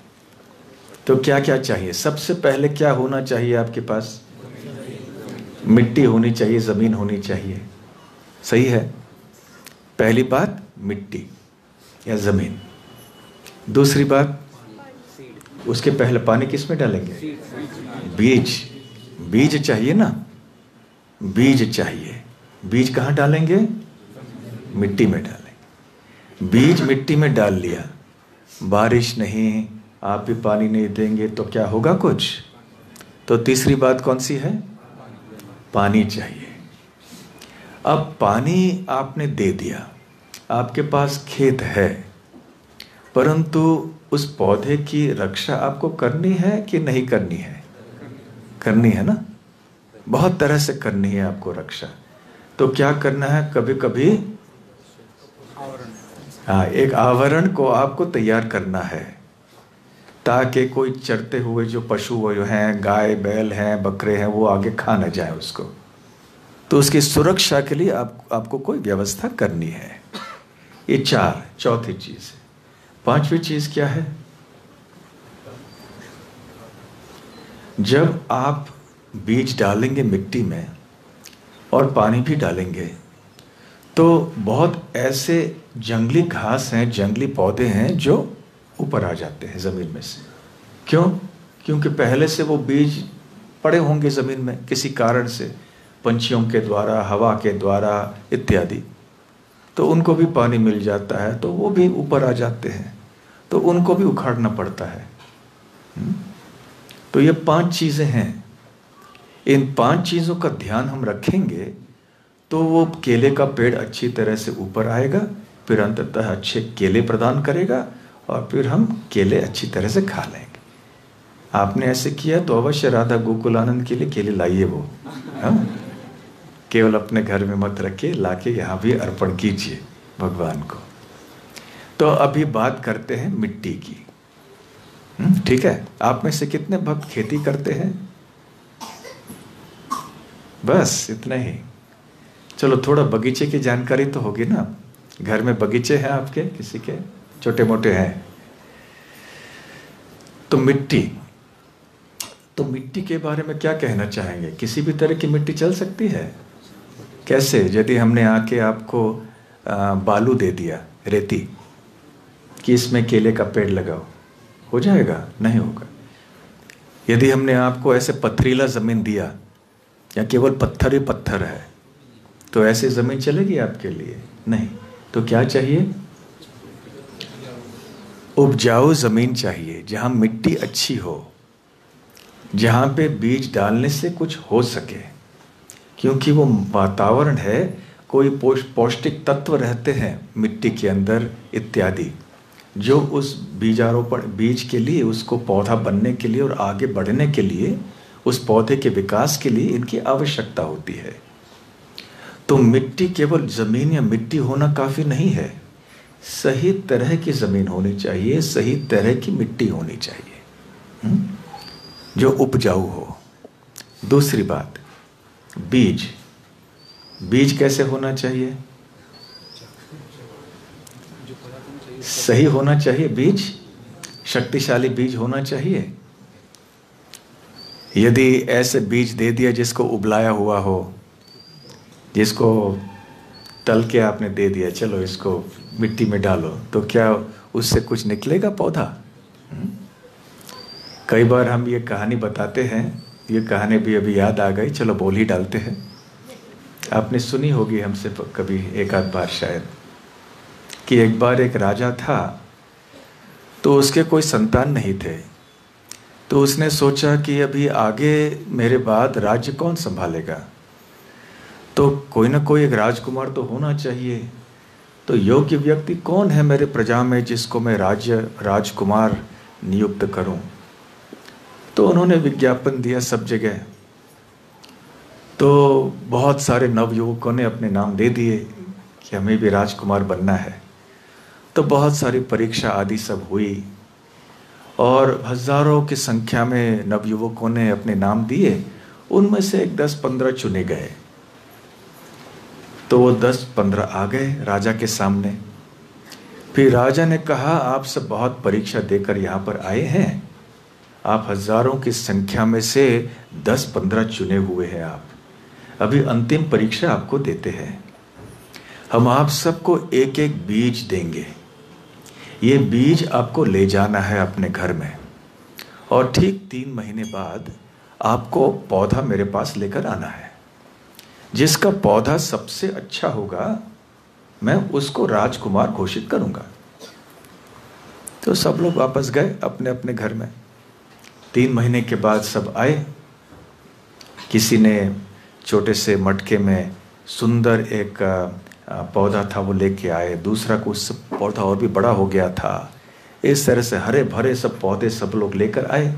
तो क्या क्या चाहिए? सबसे पहले क्या होना चाहिए आपके पास? मिट्टी होनी चाहिए, ज़मीन होनी चाहिए। सही है? पहली बात मिट्टी या ज़मीन। दूसरी बात, उसके पहले पानी किस में डालेंगे? बीज। बीज चाहिए ना, बीज चाहिए। बीज कहाँ डालेंगे? मिट्टी में डालेंगे। बीज मिट्टी में डाल लिया, बारिश नहीं, आप भी पानी नहीं देंगे तो क्या होगा कुछ? तो तीसरी बात कौन सी है? पानी चाहिए। अब पानी आपने दे दिया, आपके पास खेत है, परंतु उस पौधे की रक्षा आपको करनी है कि नहीं करनी है? करनी है ना, बहुत तरह से करनी है आपको रक्षा। तो क्या करना है? कभी कभी एक आवरण को आपको तैयार करना है, ताकि कोई चरते हुए जो पशु हैं, गाय बैल हैं, बकरे हैं, वो आगे खा न जाए उसको। तो उसकी सुरक्षा के लिए आपको कोई व्यवस्था करनी है। ये चौथी चीज है। पांचवी चीज क्या है? जब आप बीज डालेंगे मिट्टी में और पानी भी डालेंगे, तो बहुत ऐसे जंगली घास हैं, जंगली पौधे हैं जो ऊपर आ जाते हैं ज़मीन में से। क्यों? क्योंकि पहले से वो बीज पड़े होंगे ज़मीन में किसी कारण से, पंछियों के द्वारा, हवा के द्वारा इत्यादि। तो उनको भी पानी मिल जाता है तो वो भी ऊपर आ जाते हैं, तो उनको भी उखाड़ना पड़ता है। तो ये 5 चीज़ें हैं। इन 5 चीज़ों का ध्यान हम रखेंगे तो वो केले का पेड़ अच्छी तरह से ऊपर आएगा, फिर अंततः अच्छे केले प्रदान करेगा और फिर हम केले अच्छी तरह से खा लेंगे। आपने ऐसे किया तो अवश्य राधा गोकुलानंद के लिए केले लाइए वो। हाँ? केवल अपने घर में मत रखिए, लाके यहाँ भी अर्पण कीजिए भगवान को। तो अभी बात करते हैं मिट्टी की। ठीक है? आप में से कितने भक्त खेती करते हैं? बस इतना ही। चलो, थोड़ा बगीचे की जानकारी तो होगी ना। घर में बगीचे हैं आपके, किसी के छोटे मोटे हैं? तो मिट्टी के बारे में क्या कहना चाहेंगे? किसी भी तरह की मिट्टी चल सकती है? कैसे? यदि हमने आके आपको बालू दे दिया, रेती, कि इसमें केले का पेड़ लगाओ, हो जाएगा? नहीं होगा। यदि हमने आपको ऐसे पथरीला ज़मीन दिया या केवल पत्थर ही पत्थर है, तो ऐसी ज़मीन चलेगी आपके लिए? नहीं। तो क्या चाहिए? उपजाऊ ज़मीन चाहिए, जहाँ मिट्टी अच्छी हो, जहाँ पे बीज डालने से कुछ हो सके, क्योंकि वो वातावरण है, कोई पौष्टिक तत्व रहते हैं मिट्टी के अंदर इत्यादि, जो उस बीजारोपण, बीज के लिए, उसको पौधा बनने के लिए और आगे बढ़ने के लिए, उस पौधे के विकास के लिए इनकी आवश्यकता होती है। तो मिट्टी, केवल ज़मीन या मिट्टी होना काफ़ी नहीं है, सही तरह की ज़मीन होनी चाहिए, सही तरह की मिट्टी होनी चाहिए, जो उपजाऊ हो। दूसरी बात, बीज कैसे होना चाहिए? सही होना चाहिए बीज, शक्तिशाली बीज होना चाहिए। यदि ऐसे बीज दे दिया जिसको उबलाया हुआ हो, जिसको तल के आपने दे दिया, चलो इसको मिट्टी में डालो, तो क्या उससे कुछ निकलेगा पौधा? कई बार हम ये कहानी बताते हैं, ये कहानी भी अभी याद आ गई, चलो बोल ही डालते हैं। आपने सुनी होगी हमसे कभी एक आध बार शायद। कि एक बार एक राजा था, तो उसके कोई संतान नहीं थे। तो उसने सोचा कि अभी आगे मेरे बाद राज्य कौन संभालेगा, तो कोई ना कोई एक राजकुमार तो होना चाहिए। तो योग्य व्यक्ति कौन है मेरे प्रजा में जिसको मैं राजकुमार नियुक्त करूं। तो उन्होंने विज्ञापन दिया सब जगह। तो बहुत सारे नवयुवकों ने अपने नाम दे दिए कि हमें भी राजकुमार बनना है। तो बहुत सारी परीक्षा आदि सब हुई और हजारों की संख्या में नवयुवकों ने अपने नाम दिए। उनमें से एक 10-15 चुने गए। तो वो 10-15 आ गए राजा के सामने। फिर राजा ने कहा, आप सब बहुत परीक्षा देकर यहाँ पर आए हैं, आप हजारों की संख्या में से 10-15 चुने हुए हैं। आप अभी अंतिम परीक्षा आपको देते हैं। हम आप सबको एक एक बीज देंगे। ये बीज आपको ले जाना है अपने घर में, और ठीक 3 महीने बाद आपको पौधा मेरे पास लेकर आना है। जिसका पौधा सबसे अच्छा होगा मैं उसको राजकुमार घोषित करूंगा। तो सब लोग वापस गए अपने अपने घर में। 3 महीने के बाद सब आए। किसी ने छोटे से मटके में सुंदर एक पौधा था वो लेके आए। दूसरा कुछ पौधा और भी बड़ा हो गया था। इस तरह से हरे भरे सब पौधे सब लोग लेकर आए।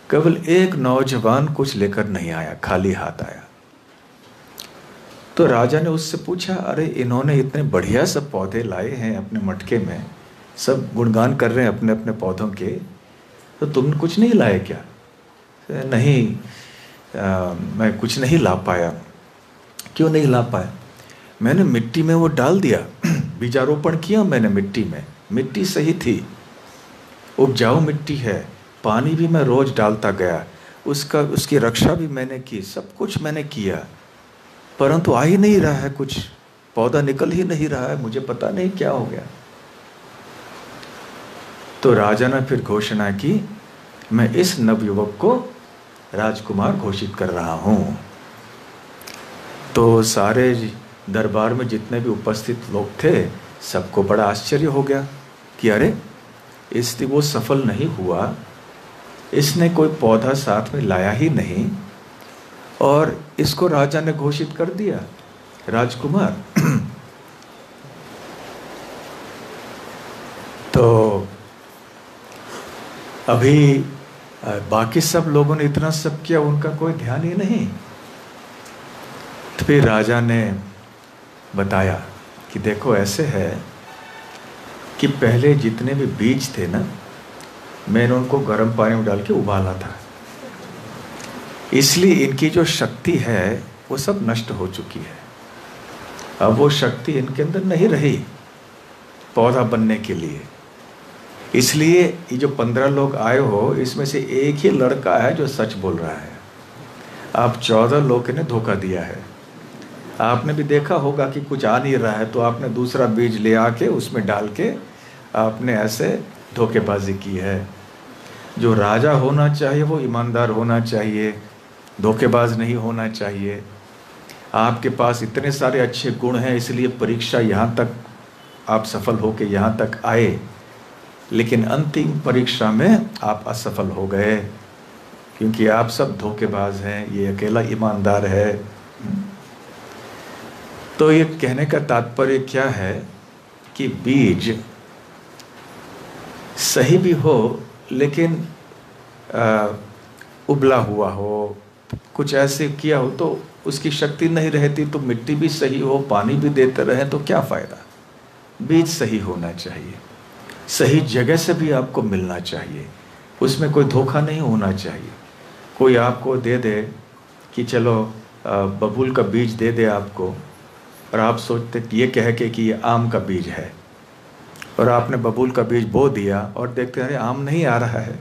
केवल एक नौजवान कुछ लेकर नहीं आया, खाली हाथ आया। तो राजा ने उससे पूछा, अरे इन्होंने इतने बढ़िया सब पौधे लाए हैं अपने मटके में, सब गुणगान कर रहे हैं अपने अपने पौधों के, तो तुमने कुछ नहीं लाए क्या? नहीं, मैं कुछ नहीं ला पाया। क्यों नहीं ला पाया? मैंने मिट्टी में वो डाल दिया, बीजारोपण किया मैंने मिट्टी में, मिट्टी सही थी, उपजाऊ मिट्टी है, पानी भी मैं रोज डालता गया, उसकी रक्षा भी मैंने की, सब कुछ मैंने किया, परंतु आ ही नहीं रहा है, कुछ पौधा निकल ही नहीं रहा है, मुझे पता नहीं क्या हो गया। तो राजा ने फिर घोषणा की, मैं इस नवयुवक को राजकुमार घोषित कर रहा हूं। तो सारे दरबार में जितने भी उपस्थित लोग थे, सबको बड़ा आश्चर्य हो गया कि अरे इसलिए वो सफल नहीं हुआ, इसने कोई पौधा साथ में लाया ही नहीं, और इसको राजा ने घोषित कर दिया राजकुमार। तो अभी बाकी सब लोगों ने इतना सब किया, उनका कोई ध्यान ही नहीं। तो फिर राजा ने बताया कि देखो ऐसे है कि पहले जितने भी बीज थे ना, मैंने उनको गर्म पानी में डाल के उबाला था, इसलिए इनकी जो शक्ति है वो सब नष्ट हो चुकी है। अब वो शक्ति इनके अंदर नहीं रही पौधा बनने के लिए। इसलिए ये जो 15 लोग आए हो, इसमें से एक ही लड़का है जो सच बोल रहा है। आप 14 लोगों ने धोखा दिया है। आपने भी देखा होगा कि कुछ आ नहीं रहा है, तो आपने दूसरा बीज ले आके उसमें डाल के आपने ऐसे धोखेबाजी की है। जो राजा होना चाहिए वो ईमानदार होना चाहिए, धोखेबाज नहीं होना चाहिए। आपके पास इतने सारे अच्छे गुण हैं, इसलिए परीक्षा यहाँ तक आप सफल होके यहाँ तक आए, लेकिन अंतिम परीक्षा में आप असफल हो गए, क्योंकि आप सब धोखेबाज हैं, ये अकेला ईमानदार है। तो ये कहने का तात्पर्य क्या है कि बीज सही भी हो, लेकिन उबला हुआ हो, कुछ ऐसे किया हो तो उसकी शक्ति नहीं रहती। तो मिट्टी भी सही हो, पानी भी देते रहे तो क्या फ़ायदा? बीज सही होना चाहिए, सही जगह से भी आपको मिलना चाहिए, उसमें कोई धोखा नहीं होना चाहिए। कोई आपको दे दे कि चलो बबूल का बीज दे दे आपको, और आप सोचते ये कह के कि ये आम का बीज है, और आपने बबूल का बीज बो दिया और देखते अरे आम नहीं आ रहा है।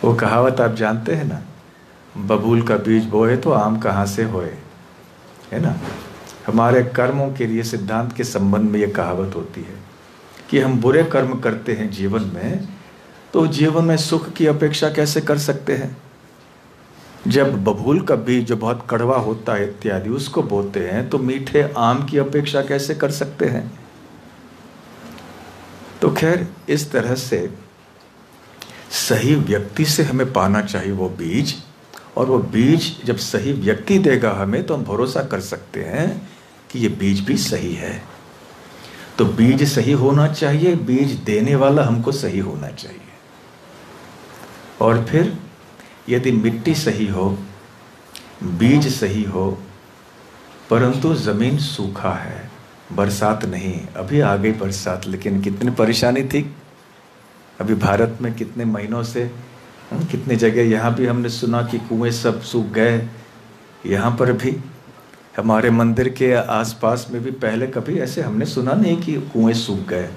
वो कहावत आप जानते हैं ना, बबूल का बीज बोए तो आम कहाँ से होए, है ना। हमारे कर्मों के लिए सिद्धांत के संबंध में ये कहावत होती है कि हम बुरे कर्म करते हैं जीवन में, तो जीवन में सुख की अपेक्षा कैसे कर सकते हैं? जब बबूल का बीज जो बहुत कड़वा होता है इत्यादि उसको बोते हैं, तो मीठे आम की अपेक्षा कैसे कर सकते हैं। तो खैर इस तरह से सही व्यक्ति से हमें पाना चाहिए वो बीज, और वो बीज जब सही व्यक्ति देगा हमें, तो हम भरोसा कर सकते हैं कि ये बीज भी सही है। तो बीज सही होना चाहिए, बीज देने वाला हमको सही होना चाहिए। और फिर यदि मिट्टी सही हो, बीज सही हो, परंतु ज़मीन सूखा है, बरसात नहीं, अभी आ गई बरसात, लेकिन कितनी परेशानी थी अभी भारत में, कितने महीनों से कितनी जगह यहाँ भी हमने सुना कि कुएं सब सूख गए। यहाँ पर भी हमारे मंदिर के आसपास में भी पहले कभी ऐसे हमने सुना नहीं कि कुएं सूख गए।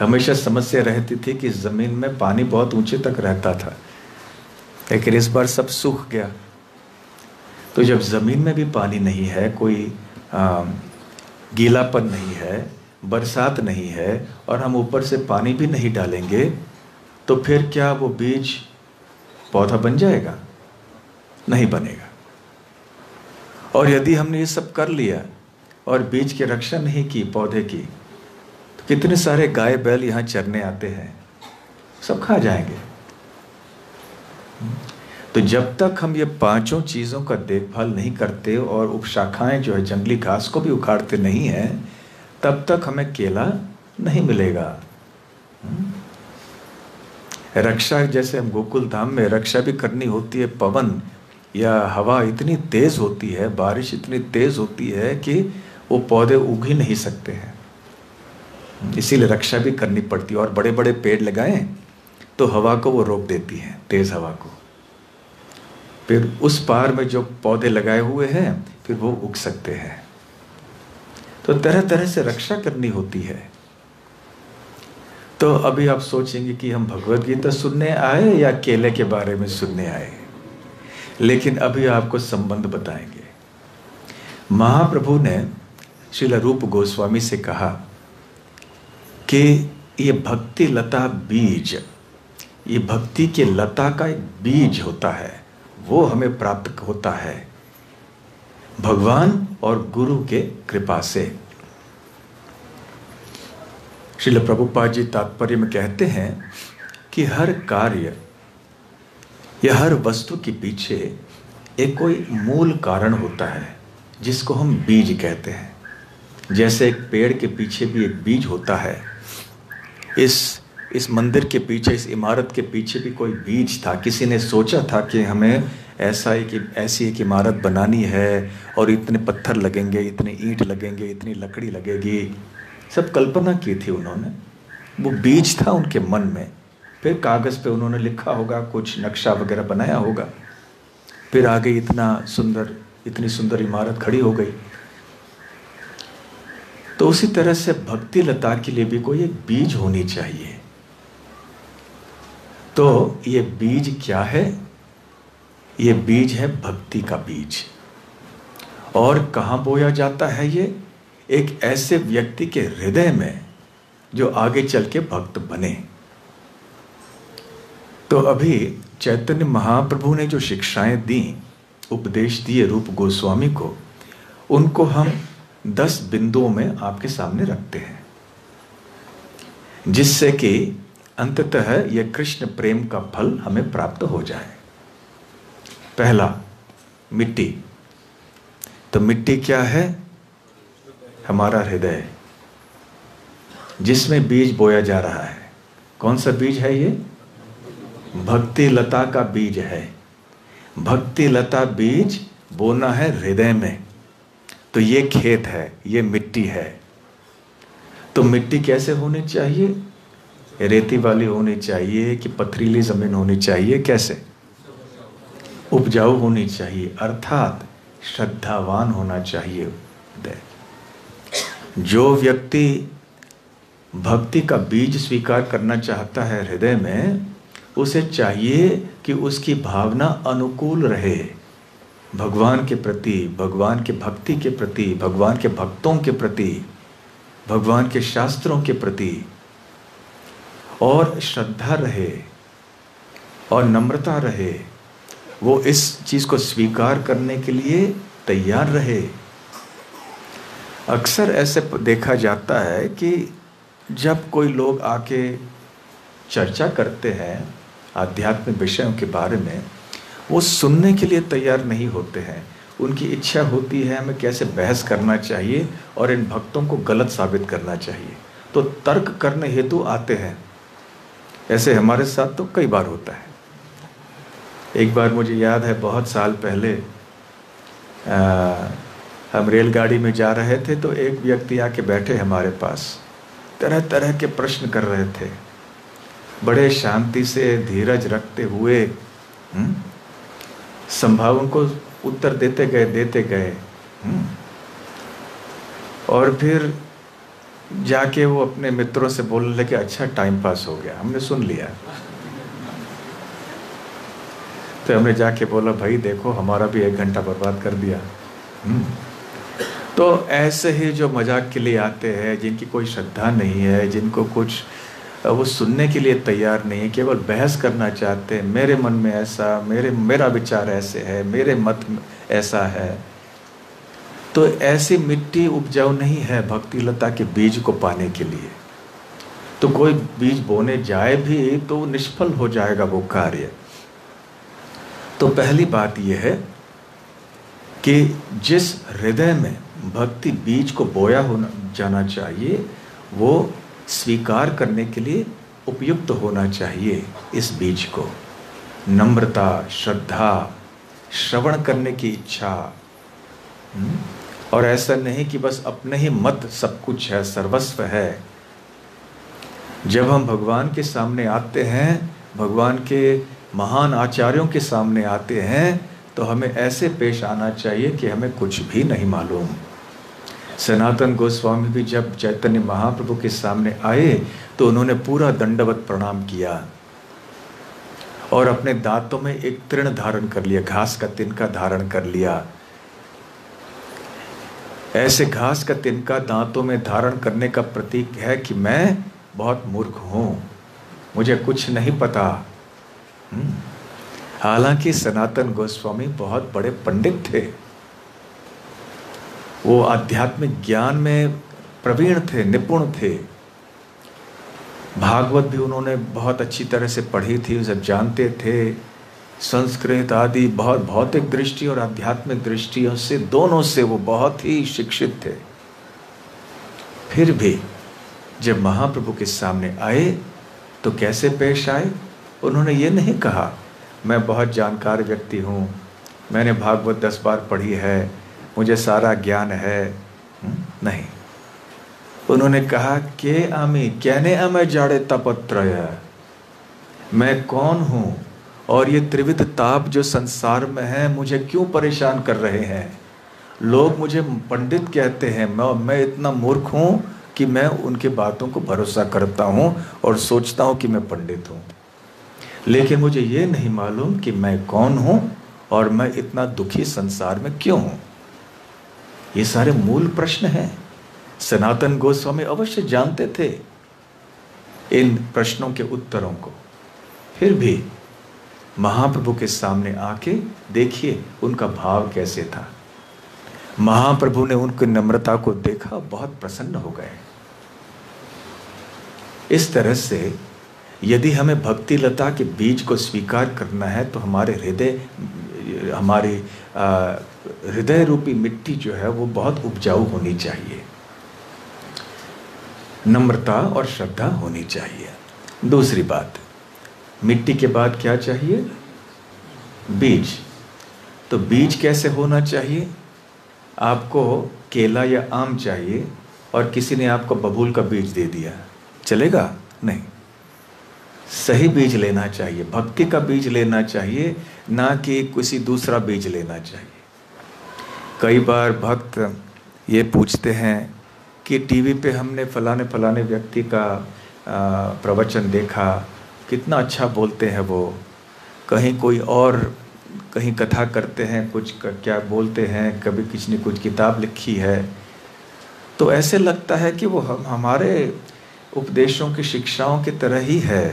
हमेशा समस्या रहती थी कि ज़मीन में पानी बहुत ऊंचे तक रहता था, लेकिन इस बार सब सूख गया। तो जब ज़मीन में भी पानी नहीं है, कोई गीलापन नहीं है, बरसात नहीं है, और हम ऊपर से पानी भी नहीं डालेंगे, तो फिर क्या वो बीज पौधा बन जाएगा? नहीं बनेगा। और यदि हमने ये सब कर लिया और बीज की रक्षा नहीं की पौधे की, तो कितने सारे गाय बैल यहाँ चरने आते हैं, सब खा जाएंगे। तो जब तक हम ये पांचों चीज़ों का देखभाल नहीं करते और उपशाखाएं जो है जंगली घास को भी उखाड़ते नहीं हैं, तब तक हमें केला नहीं मिलेगा। रक्षा जैसे हम गोकुल धाम में रक्षा भी करनी होती है, पवन या हवा इतनी तेज होती है, बारिश इतनी तेज होती है कि वो पौधे उग ही नहीं सकते हैं, इसीलिए रक्षा भी करनी पड़ती है। और बड़े बड़े पेड़ लगाएं तो हवा को वो रोक देती हैं, तेज हवा को। फिर उस पार में जो पौधे लगाए हुए हैं फिर वो उग सकते हैं। तो तरह तरह से रक्षा करनी होती है। तो अभी आप सोचेंगे कि हम भगवद गीता सुनने आए या केले के बारे में सुनने आए, लेकिन अभी आपको संबंध बताएंगे। महाप्रभु ने श्रील रूप गोस्वामी से कहा कि ये भक्ति लता बीज, ये भक्ति के लता का एक बीज होता है, वो हमें प्राप्त होता है भगवान और गुरु के कृपा से। श्रील प्रभुपाद जी तात्पर्य में कहते हैं कि हर कार्य या हर वस्तु के पीछे एक कोई मूल कारण होता है जिसको हम बीज कहते हैं। जैसे एक पेड़ के पीछे भी एक बीज होता है, इस मंदिर के पीछे, इस इमारत के पीछे भी कोई बीज था। किसी ने सोचा था कि हमें ऐसी एक इमारत बनानी है और इतने पत्थर लगेंगे, इतने ईंट लगेंगे, इतनी लकड़ी लगेगी, सब कल्पना की थी उन्होंने। वो बीज था उनके मन में। फिर कागज़ पे उन्होंने लिखा होगा, कुछ नक्शा वगैरह बनाया होगा, फिर आगे इतनी सुंदर इमारत खड़ी हो गई। तो उसी तरह से भक्ति लता के लिए भी कोई एक बीज होनी चाहिए। तो ये बीज क्या है? ये बीज है भक्ति का बीज। और कहाँ बोया जाता है ये? एक ऐसे व्यक्ति के हृदय में जो आगे चल के भक्त बने। तो अभी चैतन्य महाप्रभु ने जो शिक्षाएं दी, उपदेश दिए रूप गोस्वामी को, उनको हम 10 बिंदुओं में आपके सामने रखते हैं, जिससे कि अंततः यह कृष्ण प्रेम का फल हमें प्राप्त हो जाए। पहला, मिट्टी। तो मिट्टी क्या है? हमारा हृदय, जिसमें बीज बोया जा रहा है। कौन सा बीज है ये? भक्ति लता का बीज है। भक्ति लता बीज बोना है हृदय में। तो ये खेत है, ये मिट्टी है। तो मिट्टी कैसे होनी चाहिए? रेती वाली होनी चाहिए कि पथरीली जमीन होनी चाहिए? कैसे? उपजाऊ होनी चाहिए, अर्थात श्रद्धावान होना चाहिए। जो व्यक्ति भक्ति का बीज स्वीकार करना चाहता है हृदय में, उसे चाहिए कि उसकी भावना अनुकूल रहे भगवान के प्रति, भगवान के भक्ति के प्रति, भगवान के भक्तों के प्रति, भगवान के शास्त्रों के प्रति, और श्रद्धा रहे और नम्रता रहे। वो इस चीज़ को स्वीकार करने के लिए तैयार रहे। अक्सर ऐसे देखा जाता है कि जब कोई लोग आके चर्चा करते हैं आध्यात्मिक विषयों के बारे में, वो सुनने के लिए तैयार नहीं होते हैं। उनकी इच्छा होती है हमें कैसे बहस करना चाहिए और इन भक्तों को गलत साबित करना चाहिए, तो तर्क करने हेतु आते हैं। ऐसे हमारे साथ तो कई बार होता है। एक बार मुझे याद है, बहुत साल पहले हम रेलगाड़ी में जा रहे थे, तो एक व्यक्ति आके बैठे हमारे पास, तरह तरह के प्रश्न कर रहे थे, बड़े शांति से धीरज रखते हुए संभावना को उत्तर देते गए। और फिर जाके वो अपने मित्रों से बोलने लगे, अच्छा टाइम पास हो गया, हमने सुन लिया। तो हमने जाके बोला, भाई देखो हमारा भी 1 घंटा बर्बाद कर दिया। तो ऐसे ही जो मजाक के लिए आते हैं, जिनकी कोई श्रद्धा नहीं है, जिनको कुछ वो सुनने के लिए तैयार नहीं है, केवल बहस करना चाहते हैं, मेरे मन में ऐसा, मेरा विचार ऐसे है, मेरे मत ऐसा है, तो ऐसी मिट्टी उपजाऊ नहीं है भक्ति लता के बीज को पाने के लिए। तो कोई बीज बोने जाए भी तो निष्फल हो जाएगा वो कार्य। तो पहली बात यह है कि जिस हृदय में भक्ति बीज को बोया होना जाना चाहिए, वो स्वीकार करने के लिए उपयुक्त होना चाहिए इस बीज को। नम्रता, श्रद्धा, श्रवण करने की इच्छा, और ऐसा नहीं कि बस अपने ही मत सब कुछ है, सर्वस्व है। जब हम भगवान के सामने आते हैं, भगवान के महान आचार्यों के सामने आते हैं, तो हमें ऐसे पेश आना चाहिए कि हमें कुछ भी नहीं मालूम। सनातन गोस्वामी भी जब चैतन्य महाप्रभु के सामने आए तो उन्होंने पूरा दंडवत प्रणाम किया और अपने दांतों में एक तृण धारण कर लिया, घास का तिनका धारण कर लिया। ऐसे घास का तिनका दांतों में धारण करने का प्रतीक है कि मैं बहुत मूर्ख हूं, मुझे कुछ नहीं पता। हालांकि सनातन गोस्वामी बहुत बड़े पंडित थे, वो आध्यात्मिक ज्ञान में प्रवीण थे, निपुण थे। भागवत भी उन्होंने बहुत अच्छी तरह से पढ़ी थी, सब जानते थे। संस्कृत आदि बहुत भौतिक दृष्टि और आध्यात्मिक दृष्टियों से, दोनों से वो बहुत ही शिक्षित थे। फिर भी जब महाप्रभु के सामने आए तो कैसे पेश आए? उन्होंने ये नहीं कहा मैं बहुत जानकार व्यक्ति हूँ, मैंने भागवत 10 बार पढ़ी है, मुझे सारा ज्ञान है। नहीं, उन्होंने कहा के आमी कहने अमे जाड़े तपत्रय, मैं कौन हूँ और ये त्रिविध ताप जो संसार में है मुझे क्यों परेशान कर रहे हैं। लोग मुझे पंडित कहते हैं, मैं इतना मूर्ख हूँ कि मैं उनके बातों को भरोसा करता हूँ और सोचता हूँ कि मैं पंडित हूँ, लेकिन मुझे ये नहीं मालूम कि मैं कौन हूँ और मैं इतना दुखी संसार में क्यों हूँ। ये सारे मूल प्रश्न हैं। सनातन गोस्वामी अवश्य जानते थे इन प्रश्नों के उत्तरों को, फिर भी महाप्रभु के सामने आके देखिए उनका भाव कैसे था। महाप्रभु ने उनकी नम्रता को देखा, बहुत प्रसन्न हो गए। इस तरह से यदि हमें भक्ति लता के बीज को स्वीकार करना है तो हमारी हृदय रूपी मिट्टी जो है वो बहुत उपजाऊ होनी चाहिए, नम्रता और श्रद्धा होनी चाहिए। दूसरी बात, मिट्टी के बाद क्या चाहिए? बीज। तो बीज कैसे होना चाहिए? आपको केला या आम चाहिए और किसी ने आपको बबूल का बीज दे दिया, चलेगा? नहीं, सही बीज लेना चाहिए, भक्ति का बीज लेना चाहिए, ना कि किसी दूसरा बीज लेना चाहिए। कई बार भक्त ये पूछते हैं कि टीवी पे हमने फलाने व्यक्ति का प्रवचन देखा, कितना अच्छा बोलते हैं वो, कहीं कोई और कहीं कथा करते हैं, कुछ क्या बोलते हैं, कभी किसी ने कुछ किताब लिखी है, तो ऐसे लगता है कि वो हमारे उपदेशों की शिक्षाओं की तरह ही है,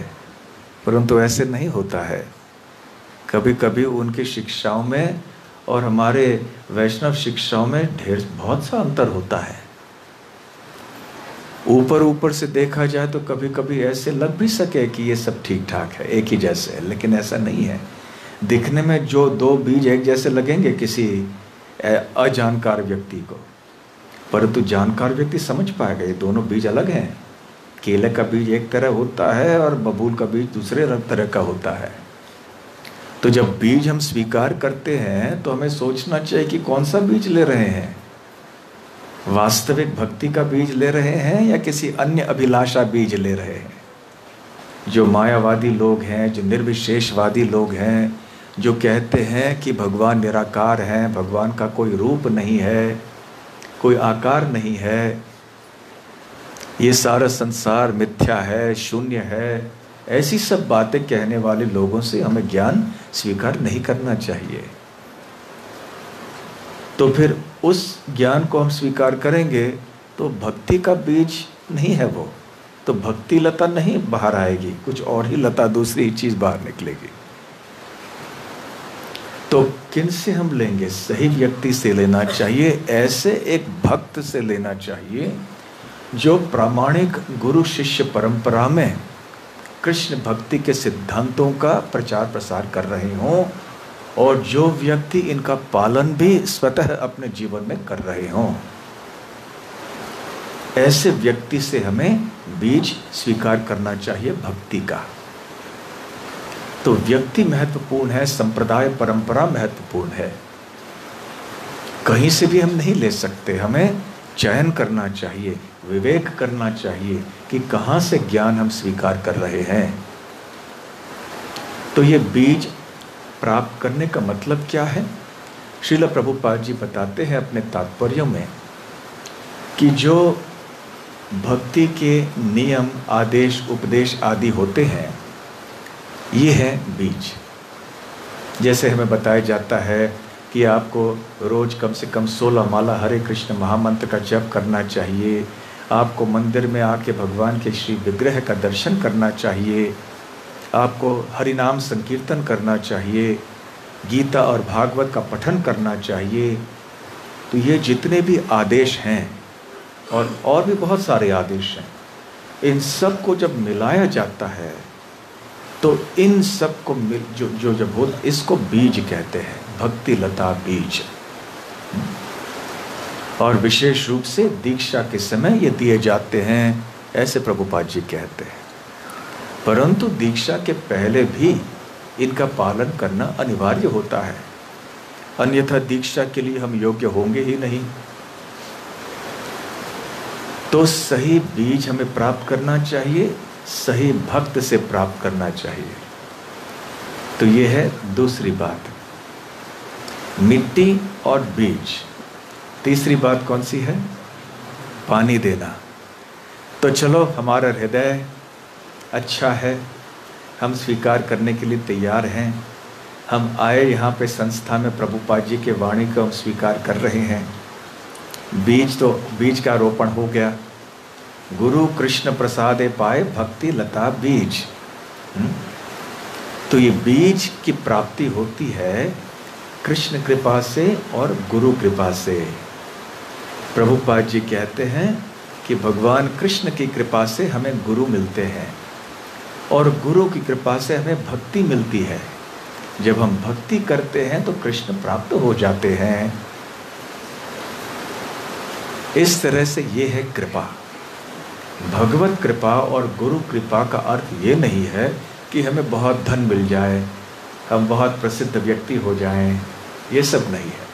परंतु ऐसे नहीं होता है। कभी कभी उनकी शिक्षाओं में और हमारे वैष्णव शिक्षाओं में बहुत सा अंतर होता है। ऊपर ऊपर से देखा जाए तो कभी कभी ऐसे लग भी सके कि ये सब ठीक ठाक है, एक ही जैसे है, लेकिन ऐसा नहीं है। दिखने में जो दो बीज एक जैसे लगेंगे किसी अजानकार व्यक्ति को, परंतु जानकार व्यक्ति समझ पाएगा ये दोनों बीज अलग हैं। केले का बीज एक तरह होता है और बबूल का बीज दूसरे तरह का होता है। तो जब बीज हम स्वीकार करते हैं तो हमें सोचना चाहिए कि कौन सा बीज ले रहे हैं, वास्तविक भक्ति का बीज ले रहे हैं या किसी अन्य अभिलाषा बीज ले रहे हैं। जो मायावादी लोग हैं, जो निर्विशेषवादी लोग हैं, जो कहते हैं कि भगवान निराकार हैं, भगवान का कोई रूप नहीं है, कोई आकार नहीं है, ये सारा संसार मिथ्या है, शून्य है, ऐसी सब बातें कहने वाले लोगों से हमें ज्ञान स्वीकार नहीं करना चाहिए। तो फिर उस ज्ञान को हम स्वीकार करेंगे तो भक्ति का बीज नहीं है वो, तो भक्ति लता नहीं बाहर आएगी, कुछ और ही लता दूसरी चीज बाहर निकलेगी। तो किन से हम लेंगे? सही व्यक्ति से लेना चाहिए, ऐसे एक भक्त से लेना चाहिए जो प्रामाणिक गुरु शिष्य परंपरा में कृष्ण भक्ति के सिद्धांतों का प्रचार प्रसार कर रहे हों और जो व्यक्ति इनका पालन भी स्वतः अपने जीवन में कर रहे हों। ऐसे व्यक्ति से हमें बीज स्वीकार करना चाहिए भक्ति का। तो व्यक्ति महत्वपूर्ण है, संप्रदाय परंपरा महत्वपूर्ण है, कहीं से भी हम नहीं ले सकते। हमें चयन करना चाहिए, विवेक करना चाहिए कि कहाँ से ज्ञान हम स्वीकार कर रहे हैं। तो ये बीज प्राप्त करने का मतलब क्या है? श्रील प्रभुपाद जी बताते हैं अपने तात्पर्यों में कि जो भक्ति के नियम, आदेश, उपदेश आदि होते हैं, ये है बीज। जैसे हमें बताया जाता है कि आपको रोज कम से कम 16 माला हरे कृष्ण महामंत्र का जप करना चाहिए, आपको मंदिर में आके भगवान के श्री विग्रह का दर्शन करना चाहिए, आपको हरिनाम संकीर्तन करना चाहिए, गीता और भागवत का पठन करना चाहिए। तो ये जितने भी आदेश हैं और भी बहुत सारे आदेश हैं, इन सब को जब मिलाया जाता है तो इन सब को जो जब हो, इसको बीज कहते हैं, भक्ति लता बीज। और विशेष रूप से दीक्षा के समय ये दिए जाते हैं, ऐसे प्रभुपाद जी कहते हैं। परंतु दीक्षा के पहले भी इनका पालन करना अनिवार्य होता है, अन्यथा दीक्षा के लिए हम योग्य होंगे ही नहीं। तो सही बीज हमें प्राप्त करना चाहिए, सही भक्त से प्राप्त करना चाहिए। तो ये है दूसरी बात, मिट्टी और बीज। तीसरी बात कौन सी है? पानी देना। तो चलो, हमारा हृदय अच्छा है, हम स्वीकार करने के लिए तैयार हैं, हम आए यहाँ पे संस्था में, प्रभुपाद जी के वाणी को हम स्वीकार कर रहे हैं। बीज का रोपण हो गया, गुरु कृष्ण प्रसादे पाए भक्ति लता बीज। तो ये बीज की प्राप्ति होती है कृष्ण कृपा से और गुरु कृपा से। प्रभुपाद जी कहते हैं कि भगवान कृष्ण की कृपा से हमें गुरु मिलते हैं और गुरु की कृपा से हमें भक्ति मिलती है। जब हम भक्ति करते हैं तो कृष्ण प्राप्त हो जाते हैं। इस तरह से ये है कृपा। भगवत कृपा और गुरु कृपा का अर्थ ये नहीं है कि हमें बहुत धन मिल जाए, हम बहुत प्रसिद्ध व्यक्ति हो जाएं, ये सब नहीं है।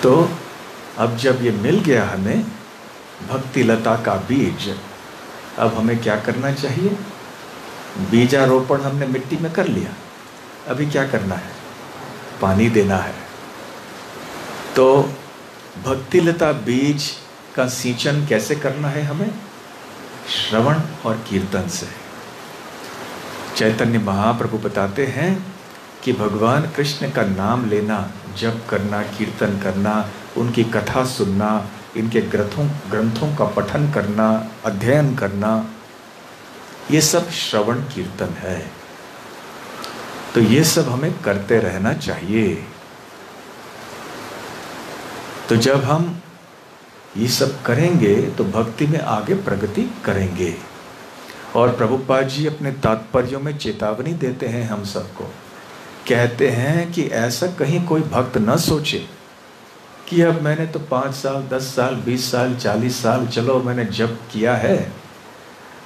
तो अब जब ये मिल गया हमें भक्ति लता का बीज, अब हमें क्या करना चाहिए? बीजारोपण हमने मिट्टी में कर लिया, अभी क्या करना है? पानी देना है। तो भक्ति लता बीज का सिंचन कैसे करना है हमें? श्रवण और कीर्तन से। चैतन्य महाप्रभु बताते हैं कि भगवान कृष्ण का नाम लेना, जप करना, कीर्तन करना, उनकी कथा सुनना, इनके ग्रंथों का पठन करना, अध्ययन करना, ये सब श्रवण कीर्तन है। तो ये सब हमें करते रहना चाहिए। तो जब हम ये सब करेंगे तो भक्ति में आगे प्रगति करेंगे। और प्रभुपाद जी अपने तात्पर्यों में चेतावनी देते हैं हम सबको, कहते हैं कि ऐसा कहीं कोई भक्त न सोचे कि अब मैंने तो 5 साल 10 साल 20 साल 40 साल चलो मैंने जप किया है,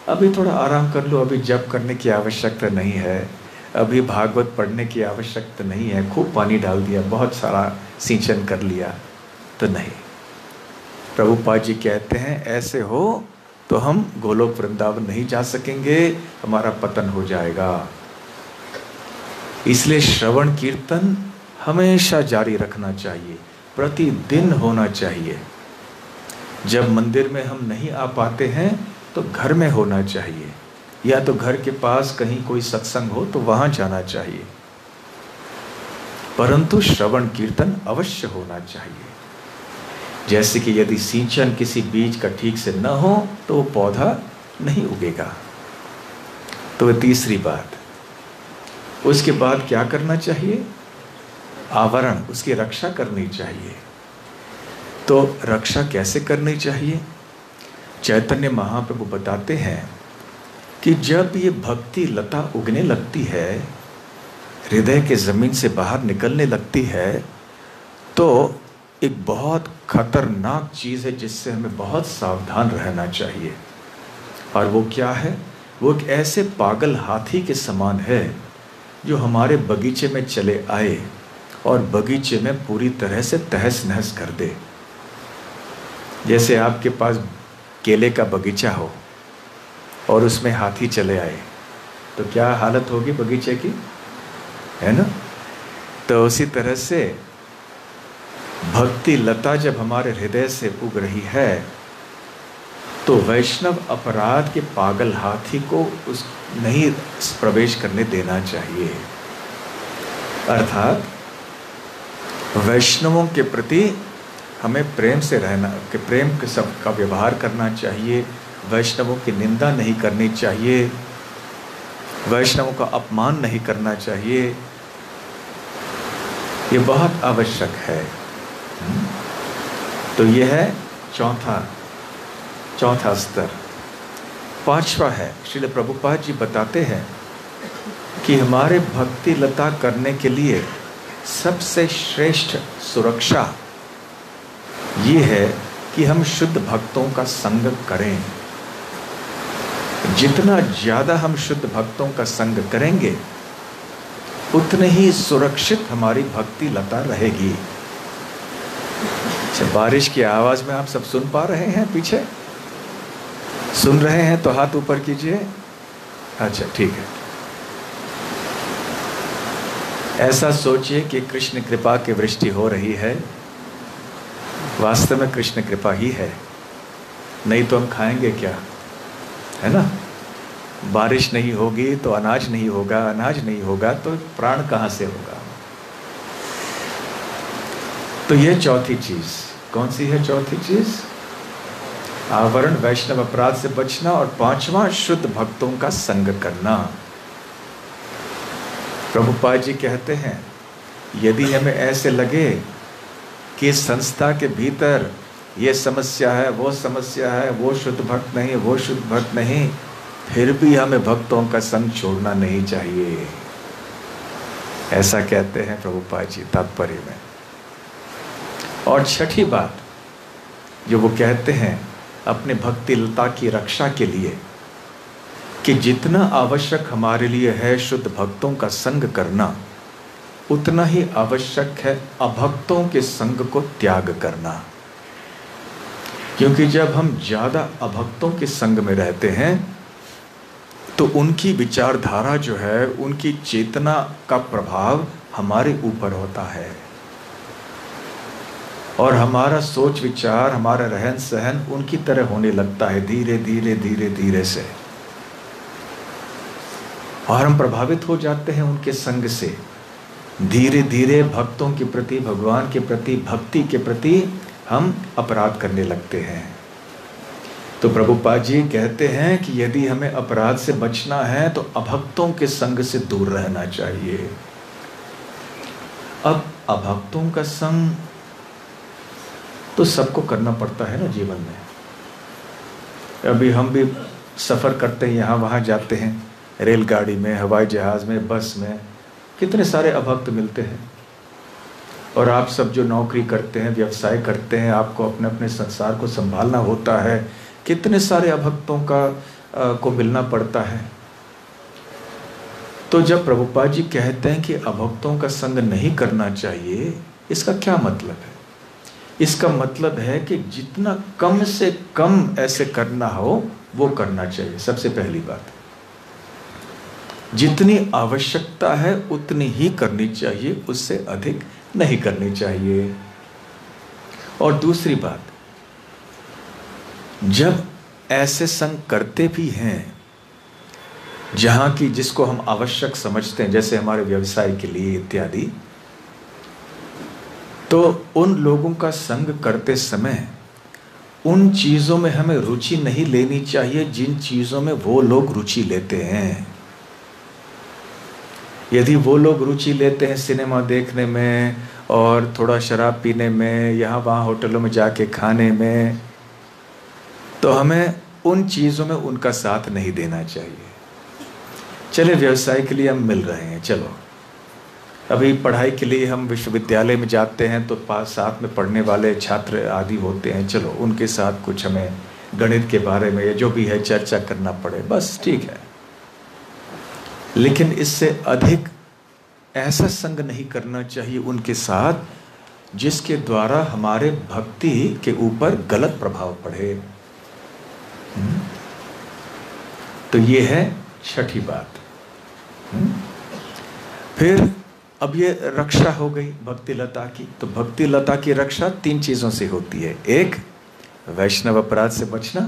अभी थोड़ा आराम कर लो, अभी जप करने की आवश्यकता नहीं है, अभी भागवत पढ़ने की आवश्यकता नहीं है, खूब पानी डाल दिया, बहुत सारा सिंचन कर लिया। तो नहीं, प्रभुपाद जी कहते हैं ऐसे हो तो हम गोलोक वृंदावन नहीं जा सकेंगे, हमारा पतन हो जाएगा। इसलिए श्रवण कीर्तन हमेशा जारी रखना चाहिए, प्रतिदिन होना चाहिए। जब मंदिर में हम नहीं आ पाते हैं तो घर में होना चाहिए, या तो घर के पास कहीं कोई सत्संग हो तो वहां जाना चाहिए, परंतु श्रवण कीर्तन अवश्य होना चाहिए। जैसे कि यदि सिंचन किसी बीज का ठीक से न हो तो वो पौधा नहीं उगेगा। तो वह तीसरी बात। उसके बाद क्या करना चाहिए? आवरण, उसकी रक्षा करनी चाहिए। तो रक्षा कैसे करनी चाहिए? चैतन्य महाप्रभु बताते हैं कि जब ये भक्ति लता उगने लगती है, हृदय के जमीन से बाहर निकलने लगती है, तो एक बहुत खतरनाक चीज़ है जिससे हमें बहुत सावधान रहना चाहिए। और वो क्या है? वो एक ऐसे पागल हाथी के समान है जो हमारे बगीचे में चले आए और बगीचे में पूरी तरह से तहस नहस कर दे। जैसे आपके पास केले का बगीचा हो और उसमें हाथी चले आए तो क्या हालत होगी बगीचे की, है ना? तो उसी तरह से भक्ति लता जब हमारे हृदय से उग रही है तो वैष्णव अपराध के पागल हाथी को उस नहीं प्रवेश करने देना चाहिए। अर्थात वैष्णवों के प्रति हमें प्रेम से रहना, कि प्रेम के सब का व्यवहार करना चाहिए, वैष्णवों की निंदा नहीं करनी चाहिए, वैष्णवों का अपमान नहीं करना चाहिए। ये बहुत आवश्यक है। तो यह है चौथा स्तर। पांचवा है, श्रील प्रभुपाद जी बताते हैं कि हमारे भक्ति लता करने के लिए सबसे श्रेष्ठ सुरक्षा ये है कि हम शुद्ध भक्तों का संग करें। जितना ज़्यादा हम शुद्ध भक्तों का संग करेंगे उतने ही सुरक्षित हमारी भक्ति लता रहेगी। अच्छा, बारिश की आवाज़ में आप सब सुन पा रहे हैं? पीछे सुन रहे हैं तो हाथ ऊपर कीजिए। अच्छा, ठीक है। ऐसा सोचिए कि कृष्ण कृपा की वृष्टि हो रही है। वास्तव में कृष्ण कृपा ही है, नहीं तो हम खाएंगे क्या, है ना? बारिश नहीं होगी तो अनाज नहीं होगा, अनाज नहीं होगा तो प्राण कहाँ से होगा? तो ये चौथी चीज कौन सी है? चौथी चीज आवरण, वैष्णव अपराध से बचना, और पांचवा शुद्ध भक्तों का संग करना। प्रभुपाद जी कहते हैं यदि हमें ऐसे लगे कि संस्था के भीतर ये समस्या है, वो समस्या है, वो शुद्ध भक्त नहीं, वो शुद्ध भक्त नहीं, फिर भी हमें भक्तों का संग छोड़ना नहीं चाहिए। ऐसा कहते हैं प्रभुपाद जी तात्पर्य में। और छठी बात जो वो कहते हैं अपने भक्ति लता की रक्षा के लिए, कि जितना आवश्यक हमारे लिए है शुद्ध भक्तों का संग करना, उतना ही आवश्यक है अभक्तों के संग को त्याग करना। क्योंकि जब हम ज़्यादा अभक्तों के संग में रहते हैं तो उनकी विचारधारा जो है, उनकी चेतना का प्रभाव हमारे ऊपर होता है और हमारा सोच विचार, हमारा रहन सहन उनकी तरह होने लगता है धीरे धीरे धीरे धीरे से, और हम प्रभावित हो जाते हैं उनके संग से। धीरे धीरे भक्तों के प्रति, भगवान के प्रति, भक्ति के प्रति हम अपराध करने लगते हैं। तो प्रभुपाद जी कहते हैं कि यदि हमें अपराध से बचना है तो अभक्तों के संग से दूर रहना चाहिए। अब अभक्तों का संग तो सबको करना पड़ता है ना जीवन में। अभी हम भी सफ़र करते हैं, यहाँ वहाँ जाते हैं, रेलगाड़ी में, हवाई जहाज़ में, बस में, कितने सारे अभक्त मिलते हैं। और आप सब जो नौकरी करते हैं, व्यवसाय करते हैं, आपको अपने अपने संसार को संभालना होता है, कितने सारे अभक्तों को मिलना पड़ता है। तो जब प्रभुपाद जी कहते हैं कि अभक्तों का संग नहीं करना चाहिए, इसका क्या मतलब है? इसका मतलब है कि जितना कम से कम ऐसे करना हो वो करना चाहिए। सबसे पहली बात, जितनी आवश्यकता है उतनी ही करनी चाहिए, उससे अधिक नहीं करनी चाहिए। और दूसरी बात, जब ऐसे संग करते भी हैं जहां की जिसको हम आवश्यक समझते हैं, जैसे हमारे व्यवसाय के लिए इत्यादि, तो उन लोगों का संग करते समय उन चीज़ों में हमें रुचि नहीं लेनी चाहिए जिन चीज़ों में वो लोग रुचि लेते हैं। यदि वो लोग रुचि लेते हैं सिनेमा देखने में और थोड़ा शराब पीने में, यहाँ वहाँ होटलों में जाके खाने में, तो हमें उन चीज़ों में उनका साथ नहीं देना चाहिए। चले व्यवसाय के लिए हम मिल रहे हैं, चलो अभी पढ़ाई के लिए हम विश्वविद्यालय में जाते हैं तो साथ में पढ़ने वाले छात्र आदि होते हैं, चलो उनके साथ कुछ हमें गणित के बारे में या जो भी है चर्चा करना पड़े, बस ठीक है। लेकिन इससे अधिक ऐसा संग नहीं करना चाहिए उनके साथ जिसके द्वारा हमारे भक्ति के ऊपर गलत प्रभाव पड़े। तो ये है छठी बात। फिर अब ये रक्षा हो गई भक्ति लता की। तो भक्ति लता की रक्षा 3 चीज़ों से होती है। 1, वैष्णव अपराध से बचना,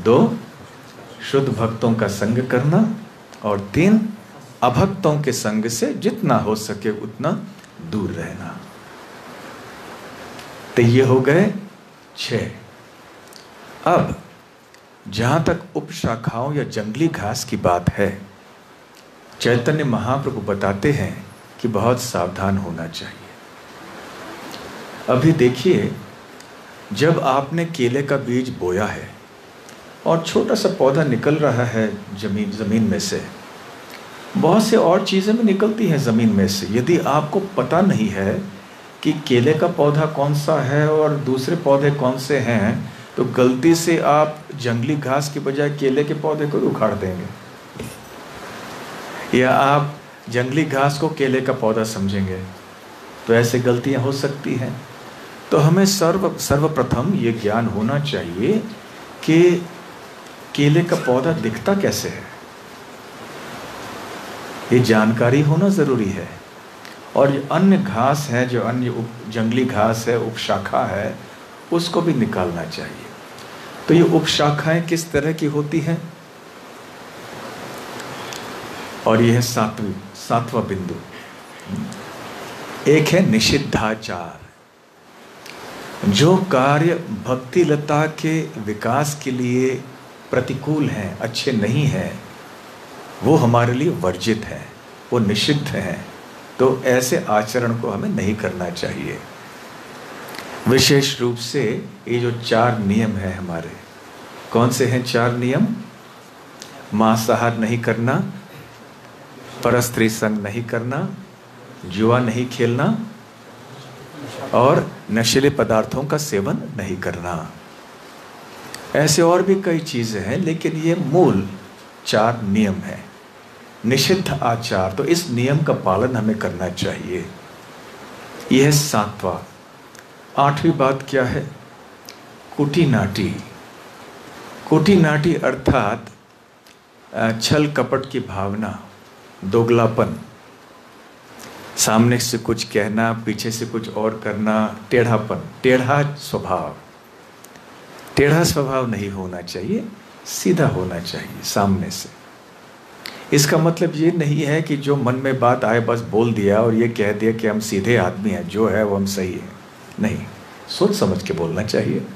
2, शुद्ध भक्तों का संग करना, और 3, अभक्तों के संग से जितना हो सके उतना दूर रहना। तो ये हो गए 6। अब जहाँ तक उपशाखाओं या जंगली घास की बात है, चैतन्य महाप्रभु बताते हैं कि बहुत सावधान होना चाहिए। अभी देखिए, जब आपने केले का बीज बोया है और छोटा सा पौधा निकल रहा है ज़मीन में से, बहुत से और चीज़ें भी निकलती हैं ज़मीन में से। यदि आपको पता नहीं है कि केले का पौधा कौन सा है और दूसरे पौधे कौन से हैं, तो गलती से आप जंगली घास के बजाय केले के पौधे को उखाड़ देंगे, या आप जंगली घास को केले का पौधा समझेंगे। तो ऐसे गलतियां हो सकती हैं। तो हमें सर्वप्रथम ये ज्ञान होना चाहिए कि केले का पौधा दिखता कैसे है, ये जानकारी होना ज़रूरी है। और जो अन्य घास है, जो अन्य जंगली घास है, उपशाखा है, उसको भी निकालना चाहिए। तो ये उपशाखाएं किस तरह की होती हैं? और यह है सातवां बिंदु। एक है निषिद्धाचार। जो कार्य भक्ति लता के विकास के लिए प्रतिकूल हैं, अच्छे नहीं हैं, वो हमारे लिए वर्जित है, वो निषिद्ध हैं। तो ऐसे आचरण को हमें नहीं करना चाहिए। विशेष रूप से ये जो 4 नियम हैं हमारे, कौन से हैं 4 नियम? मांसाहार नहीं करना, परस्त्री संग नहीं करना, जुआ नहीं खेलना, और नशीले पदार्थों का सेवन नहीं करना। ऐसे और भी कई चीज़ें हैं, लेकिन ये मूल 4 नियम हैं। निषिद्ध आचार, तो इस नियम का पालन हमें करना चाहिए। यह है 7वां। 8वीं बात क्या है? कुटिनाटी। कुटिनाटी अर्थात छल कपट की भावना, दोगलापन, सामने से कुछ कहना, पीछे से कुछ और करना, टेढ़ापन, टेढ़ा स्वभाव। टेढ़ा स्वभाव नहीं होना चाहिए, सीधा होना चाहिए सामने से। इसका मतलब ये नहीं है कि जो मन में बात आए बस बोल दिया और ये कह दिया कि हम सीधे आदमी हैं, जो है वो हम सही है। नहीं, सोच समझ के बोलना चाहिए।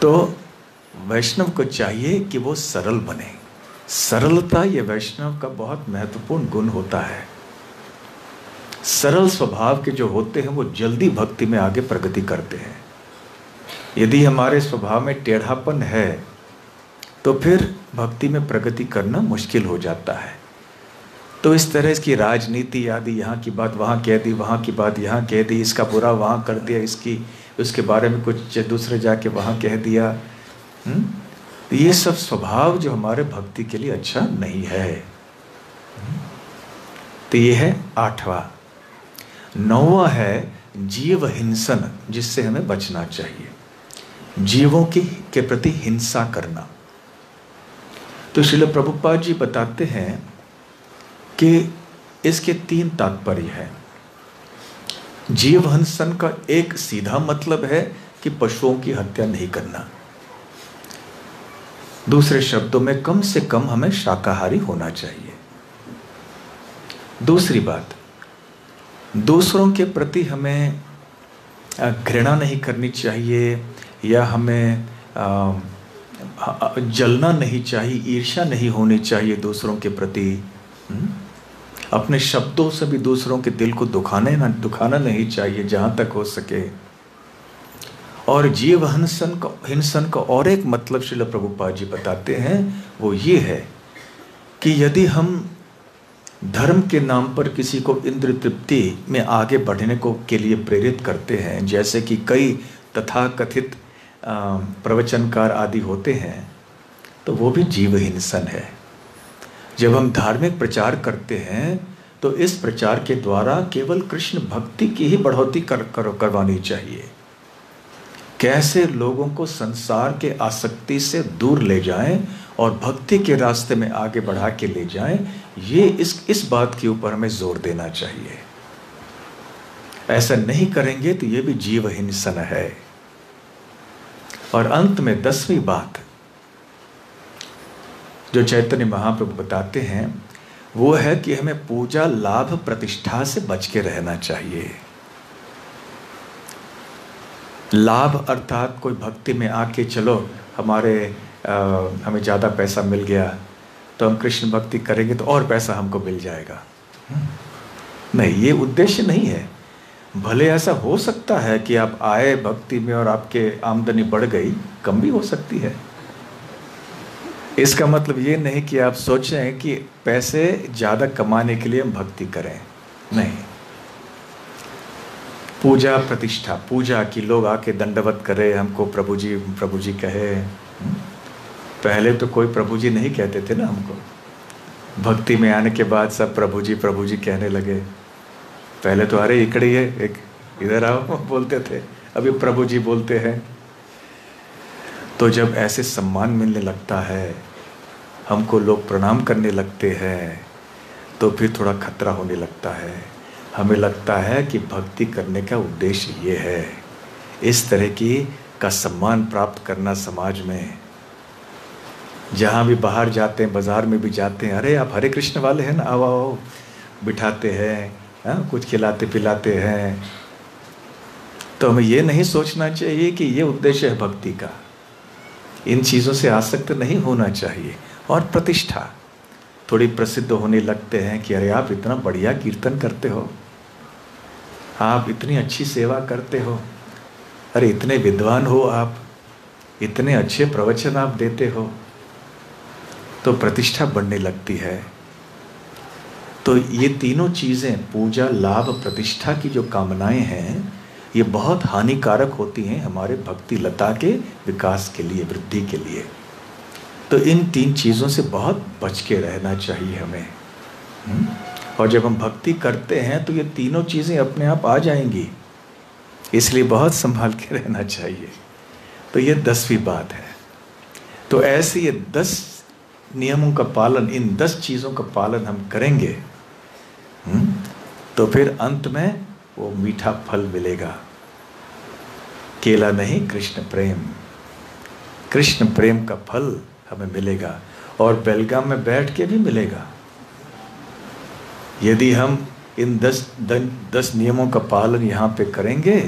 तो वैष्णव को चाहिए कि वो सरल बने। सरलता ये वैष्णव का बहुत महत्वपूर्ण गुण होता है। सरल स्वभाव के जो होते हैं वो जल्दी भक्ति में आगे प्रगति करते हैं। यदि हमारे स्वभाव में टेढ़ापन है तो फिर भक्ति में प्रगति करना मुश्किल हो जाता है। तो इस तरह की राजनीति आदि, यहाँ की बात वहाँ कह दी, वहाँ की बात यहाँ कह दी, इसका बुरा वहाँ कर दिया, इसकी उसके बारे में कुछ दूसरे जाके वहाँ कह दिया, ये सब स्वभाव जो हमारे भक्ति के लिए अच्छा नहीं है। तो ये है 8वां। 9वां है जीव हिंसन, जिससे हमें बचना चाहिए, जीवों के प्रति हिंसा करना। तो श्रील प्रभुपाद जी बताते हैं कि इसके 3 तात्पर्य हैं। जीव हिंसन का एक सीधा मतलब है कि पशुओं की हत्या नहीं करना। दूसरे शब्दों में कम से कम हमें शाकाहारी होना चाहिए। दूसरी बात, दूसरों के प्रति हमें घृणा नहीं करनी चाहिए, या हमें जलना नहीं चाहिए, ईर्ष्या नहीं होनी चाहिए दूसरों के प्रति। अपने शब्दों से भी दूसरों के दिल को दुखाना नहीं चाहिए जहाँ तक हो सके। और जीव हिंसन का और एक मतलब श्रील प्रभुपाद जी बताते हैं, वो ये है कि यदि हम धर्म के नाम पर किसी को इंद्र तृप्ति में आगे बढ़ने के लिए प्रेरित करते हैं, जैसे कि कई तथाकथित प्रवचनकार आदि होते हैं, तो वो भी जीव हिंसन है। जब हम धार्मिक प्रचार करते हैं तो इस प्रचार के द्वारा केवल कृष्ण भक्ति की ही बढ़ोतरी करवानी चाहिए। कैसे लोगों को संसार के आसक्ति से दूर ले जाएं और भक्ति के रास्ते में आगे बढ़ा के ले जाएं, ये इस बात के ऊपर हमें जोर देना चाहिए। ऐसा नहीं करेंगे तो ये भी जीव हिंसन है। और अंत में 10वीं बात जो चैतन्य महाप्रभु बताते हैं, वो है कि हमें पूजा लाभ प्रतिष्ठा से बच के रहना चाहिए। लाभ अर्थात कोई भक्ति में आके चलो हमें ज़्यादा पैसा मिल गया तो हम कृष्ण भक्ति करेंगे तो और पैसा हमको मिल जाएगा। नहीं, ये उद्देश्य नहीं है। भले ऐसा हो सकता है कि आप आए भक्ति में और आपके आमदनी बढ़ गई, कम भी हो सकती है। इसका मतलब ये नहीं कि आप सोचें कि पैसे ज़्यादा कमाने के लिए हम भक्ति करें। नहीं, पूजा प्रतिष्ठा, पूजा की लोग आके दंडवत करे, हमको प्रभु जी कहे। पहले तो कोई प्रभु जी नहीं कहते थे ना हमको, भक्ति में आने के बाद सब प्रभु जी कहने लगे। पहले तो अरे इकड़ी है, एक इधर आओ बोलते थे, अभी प्रभु जी बोलते हैं। तो जब ऐसे सम्मान मिलने लगता है, हमको लोग प्रणाम करने लगते हैं, तो फिर थोड़ा खतरा होने लगता है। हमें लगता है कि भक्ति करने का उद्देश्य ये है, इस तरह का सम्मान प्राप्त करना समाज में। जहाँ भी बाहर जाते हैं, बाज़ार में भी जाते हैं, अरे आप हरे कृष्ण वाले हैं ना, आओ आओ, बिठाते हैं, कुछ खिलाते पिलाते हैं। तो हमें ये नहीं सोचना चाहिए कि ये उद्देश्य है भक्ति का। इन चीज़ों से आसक्त नहीं होना चाहिए। और प्रतिष्ठा, थोड़ी प्रसिद्ध होने लगते हैं कि अरे आप इतना बढ़िया कीर्तन करते हो, आप इतनी अच्छी सेवा करते हो, अरे इतने विद्वान हो आप, इतने अच्छे प्रवचन आप देते हो, तो प्रतिष्ठा बढ़ने लगती है। तो ये तीनों चीज़ें, पूजा लाभ प्रतिष्ठा की जो कामनाएं हैं, ये बहुत हानिकारक होती हैं हमारे भक्ति लता के विकास के लिए, वृद्धि के लिए। तो इन 3 चीज़ों से बहुत बच के रहना चाहिए हमें। और जब हम भक्ति करते हैं तो ये तीनों चीज़ें अपने आप आ जाएंगी, इसलिए बहुत संभाल के रहना चाहिए। तो ये 10वीं बात है। तो ऐसे ये 10 नियमों का पालन, इन 10 चीज़ों का पालन हम करेंगे, तो फिर अंत में वो मीठा फल मिलेगा। केला नहीं, कृष्ण प्रेम, कृष्ण प्रेम का फल हमें मिलेगा। और बेलगाम में बैठ के भी मिलेगा। यदि हम इन 10 नियमों का पालन यहाँ पे करेंगे,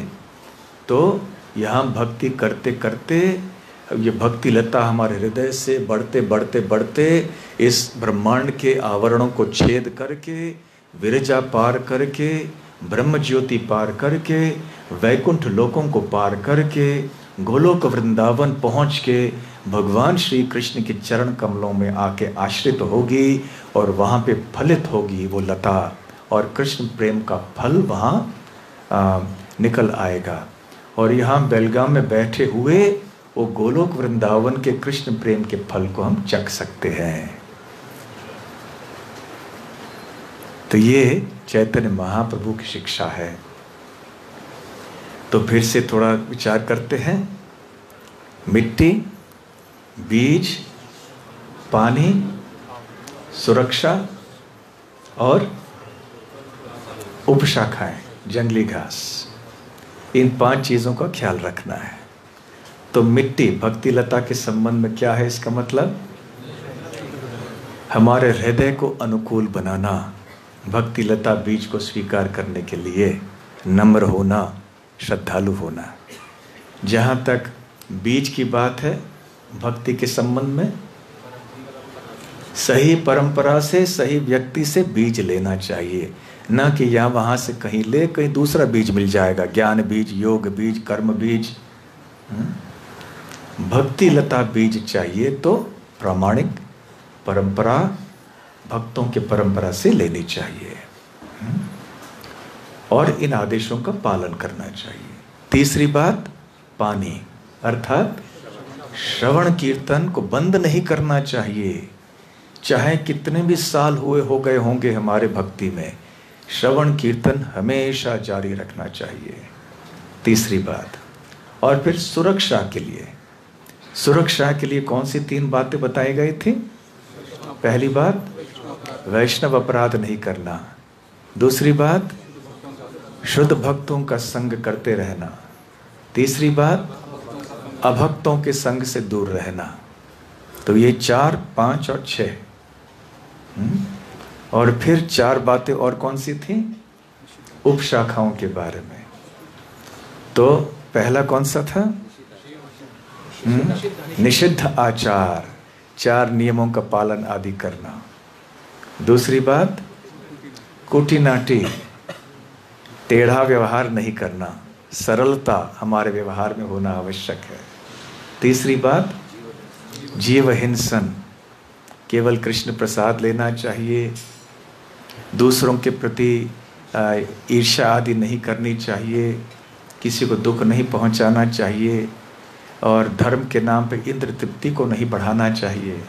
तो यहाँ भक्ति करते करते ये भक्ति लता हमारे हृदय से बढ़ते बढ़ते बढ़ते इस ब्रह्मांड के आवरणों को छेद करके, विरजा पार करके, ब्रह्म ज्योति पार करके, वैकुंठ लोकों को पार करके, गोलोक वृंदावन पहुँच के भगवान श्री कृष्ण के चरण कमलों में आके आश्रित होगी और वहाँ पे फलित होगी वो लता, और कृष्ण प्रेम का फल वहाँ निकल आएगा। और यहाँ बेलगाम में बैठे हुए वो गोलोक वृंदावन के कृष्ण प्रेम के फल को हम चख सकते हैं। तो ये चैतन्य महाप्रभु की शिक्षा है। तो फिर से थोड़ा विचार करते हैं। मिट्टी, बीज, पानी, सुरक्षा और उपशाखाएं, जंगली घास, इन 5 चीज़ों का ख्याल रखना है। तो मिट्टी भक्ति लता के संबंध में क्या है? इसका मतलब हमारे हृदय को अनुकूल बनाना, भक्ति लता बीज को स्वीकार करने के लिए नम्र होना, श्रद्धालु होना। जहाँ तक बीज की बात है, भक्ति के संबंध में सही परंपरा से, सही व्यक्ति से बीज लेना चाहिए, ना कि यहाँ वहाँ से कहीं ले कहीं दूसरा बीज मिल जाएगा, ज्ञान बीज, योग बीज, कर्म बीज। भक्ति लता बीज चाहिए तो प्रामाणिक परंपरा, भक्तों के परंपरा से लेनी चाहिए और इन आदेशों का पालन करना चाहिए। तीसरी बात, पानी, अर्थात श्रवण कीर्तन को बंद नहीं करना चाहिए। चाहे कितने भी साल हो गए होंगे हमारे भक्ति में, श्रवण कीर्तन हमेशा जारी रखना चाहिए। तीसरी बात। और फिर सुरक्षा के लिए कौन सी 3 बातें बताई गई थी? पहली बात, वैष्णव अपराध नहीं करना। दूसरी बात, शुद्ध भक्तों का संग करते रहना। तीसरी बात, अभक्तों के संग से दूर रहना। तो ये 4, 5 और 6। और फिर 4 बातें और कौन सी थी? उपशाखाओं के बारे में। तो पहला कौन सा था? निषिद्ध आचार, 4 नियमों का पालन आदि करना। दूसरी बात, कुटिनाटी, टेढ़ा व्यवहार नहीं करना, सरलता हमारे व्यवहार में होना आवश्यक है। तीसरी बात, जीव हिंसन, केवल कृष्ण प्रसाद लेना चाहिए, दूसरों के प्रति ईर्ष्या आदि नहीं करनी चाहिए, किसी को दुख नहीं पहुंचाना चाहिए, और धर्म के नाम पे इंद्र तृप्ति को नहीं बढ़ाना चाहिए,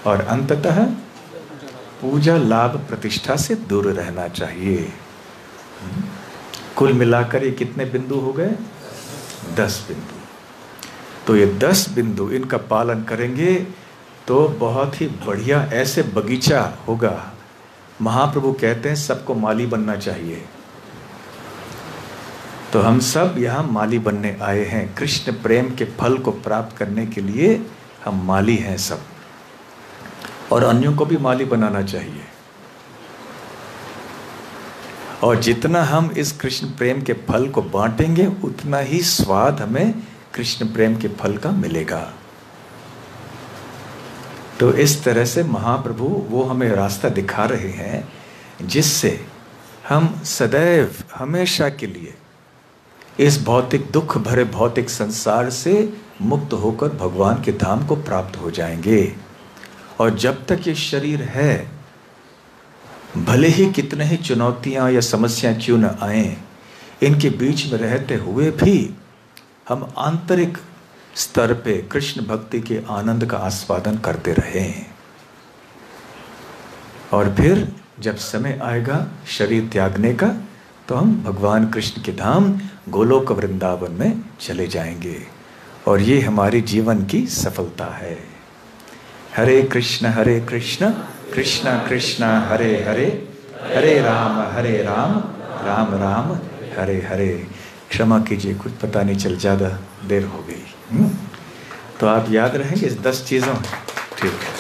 और अंततः पूजा लाभ प्रतिष्ठा से दूर रहना चाहिए। कुल मिलाकर ये कितने बिंदु हो गए? 10 बिंदु। तो ये 10 बिंदु, इनका पालन करेंगे तो बहुत ही बढ़िया ऐसे बगीचा होगा। महाप्रभु कहते हैं सबको माली बनना चाहिए। तो हम सब यहाँ माली बनने आए हैं, कृष्ण प्रेम के फल को प्राप्त करने के लिए हम माली हैं सब, और अन्यों को भी माली बनाना चाहिए। और जितना हम इस कृष्ण प्रेम के फल को बांटेंगे उतना ही स्वाद हमें कृष्ण प्रेम के फल का मिलेगा। तो इस तरह से महाप्रभु वो हमें रास्ता दिखा रहे हैं जिससे हम सदैव हमेशा के लिए इस भौतिक दुख भरे भौतिक संसार से मुक्त होकर भगवान के धाम को प्राप्त हो जाएंगे। और जब तक ये शरीर है, भले ही कितने ही चुनौतियां या समस्याएं क्यों न आए, इनके बीच में रहते हुए भी हम आंतरिक स्तर पे कृष्ण भक्ति के आनंद का आस्वादन करते रहें। और फिर जब समय आएगा शरीर त्यागने का, तो हम भगवान कृष्ण के धाम गोलोक वृंदावन में चले जाएंगे। और ये हमारी जीवन की सफलता है। हरे कृष्ण कृष्ण कृष्ण हरे हरे, हरे राम राम राम हरे हरे। क्षमा कीजिए, कुछ पता नहीं चल, ज़्यादा देर हो गई। तो आप याद रहेंगे इस 10 चीज़ों, ठीक है।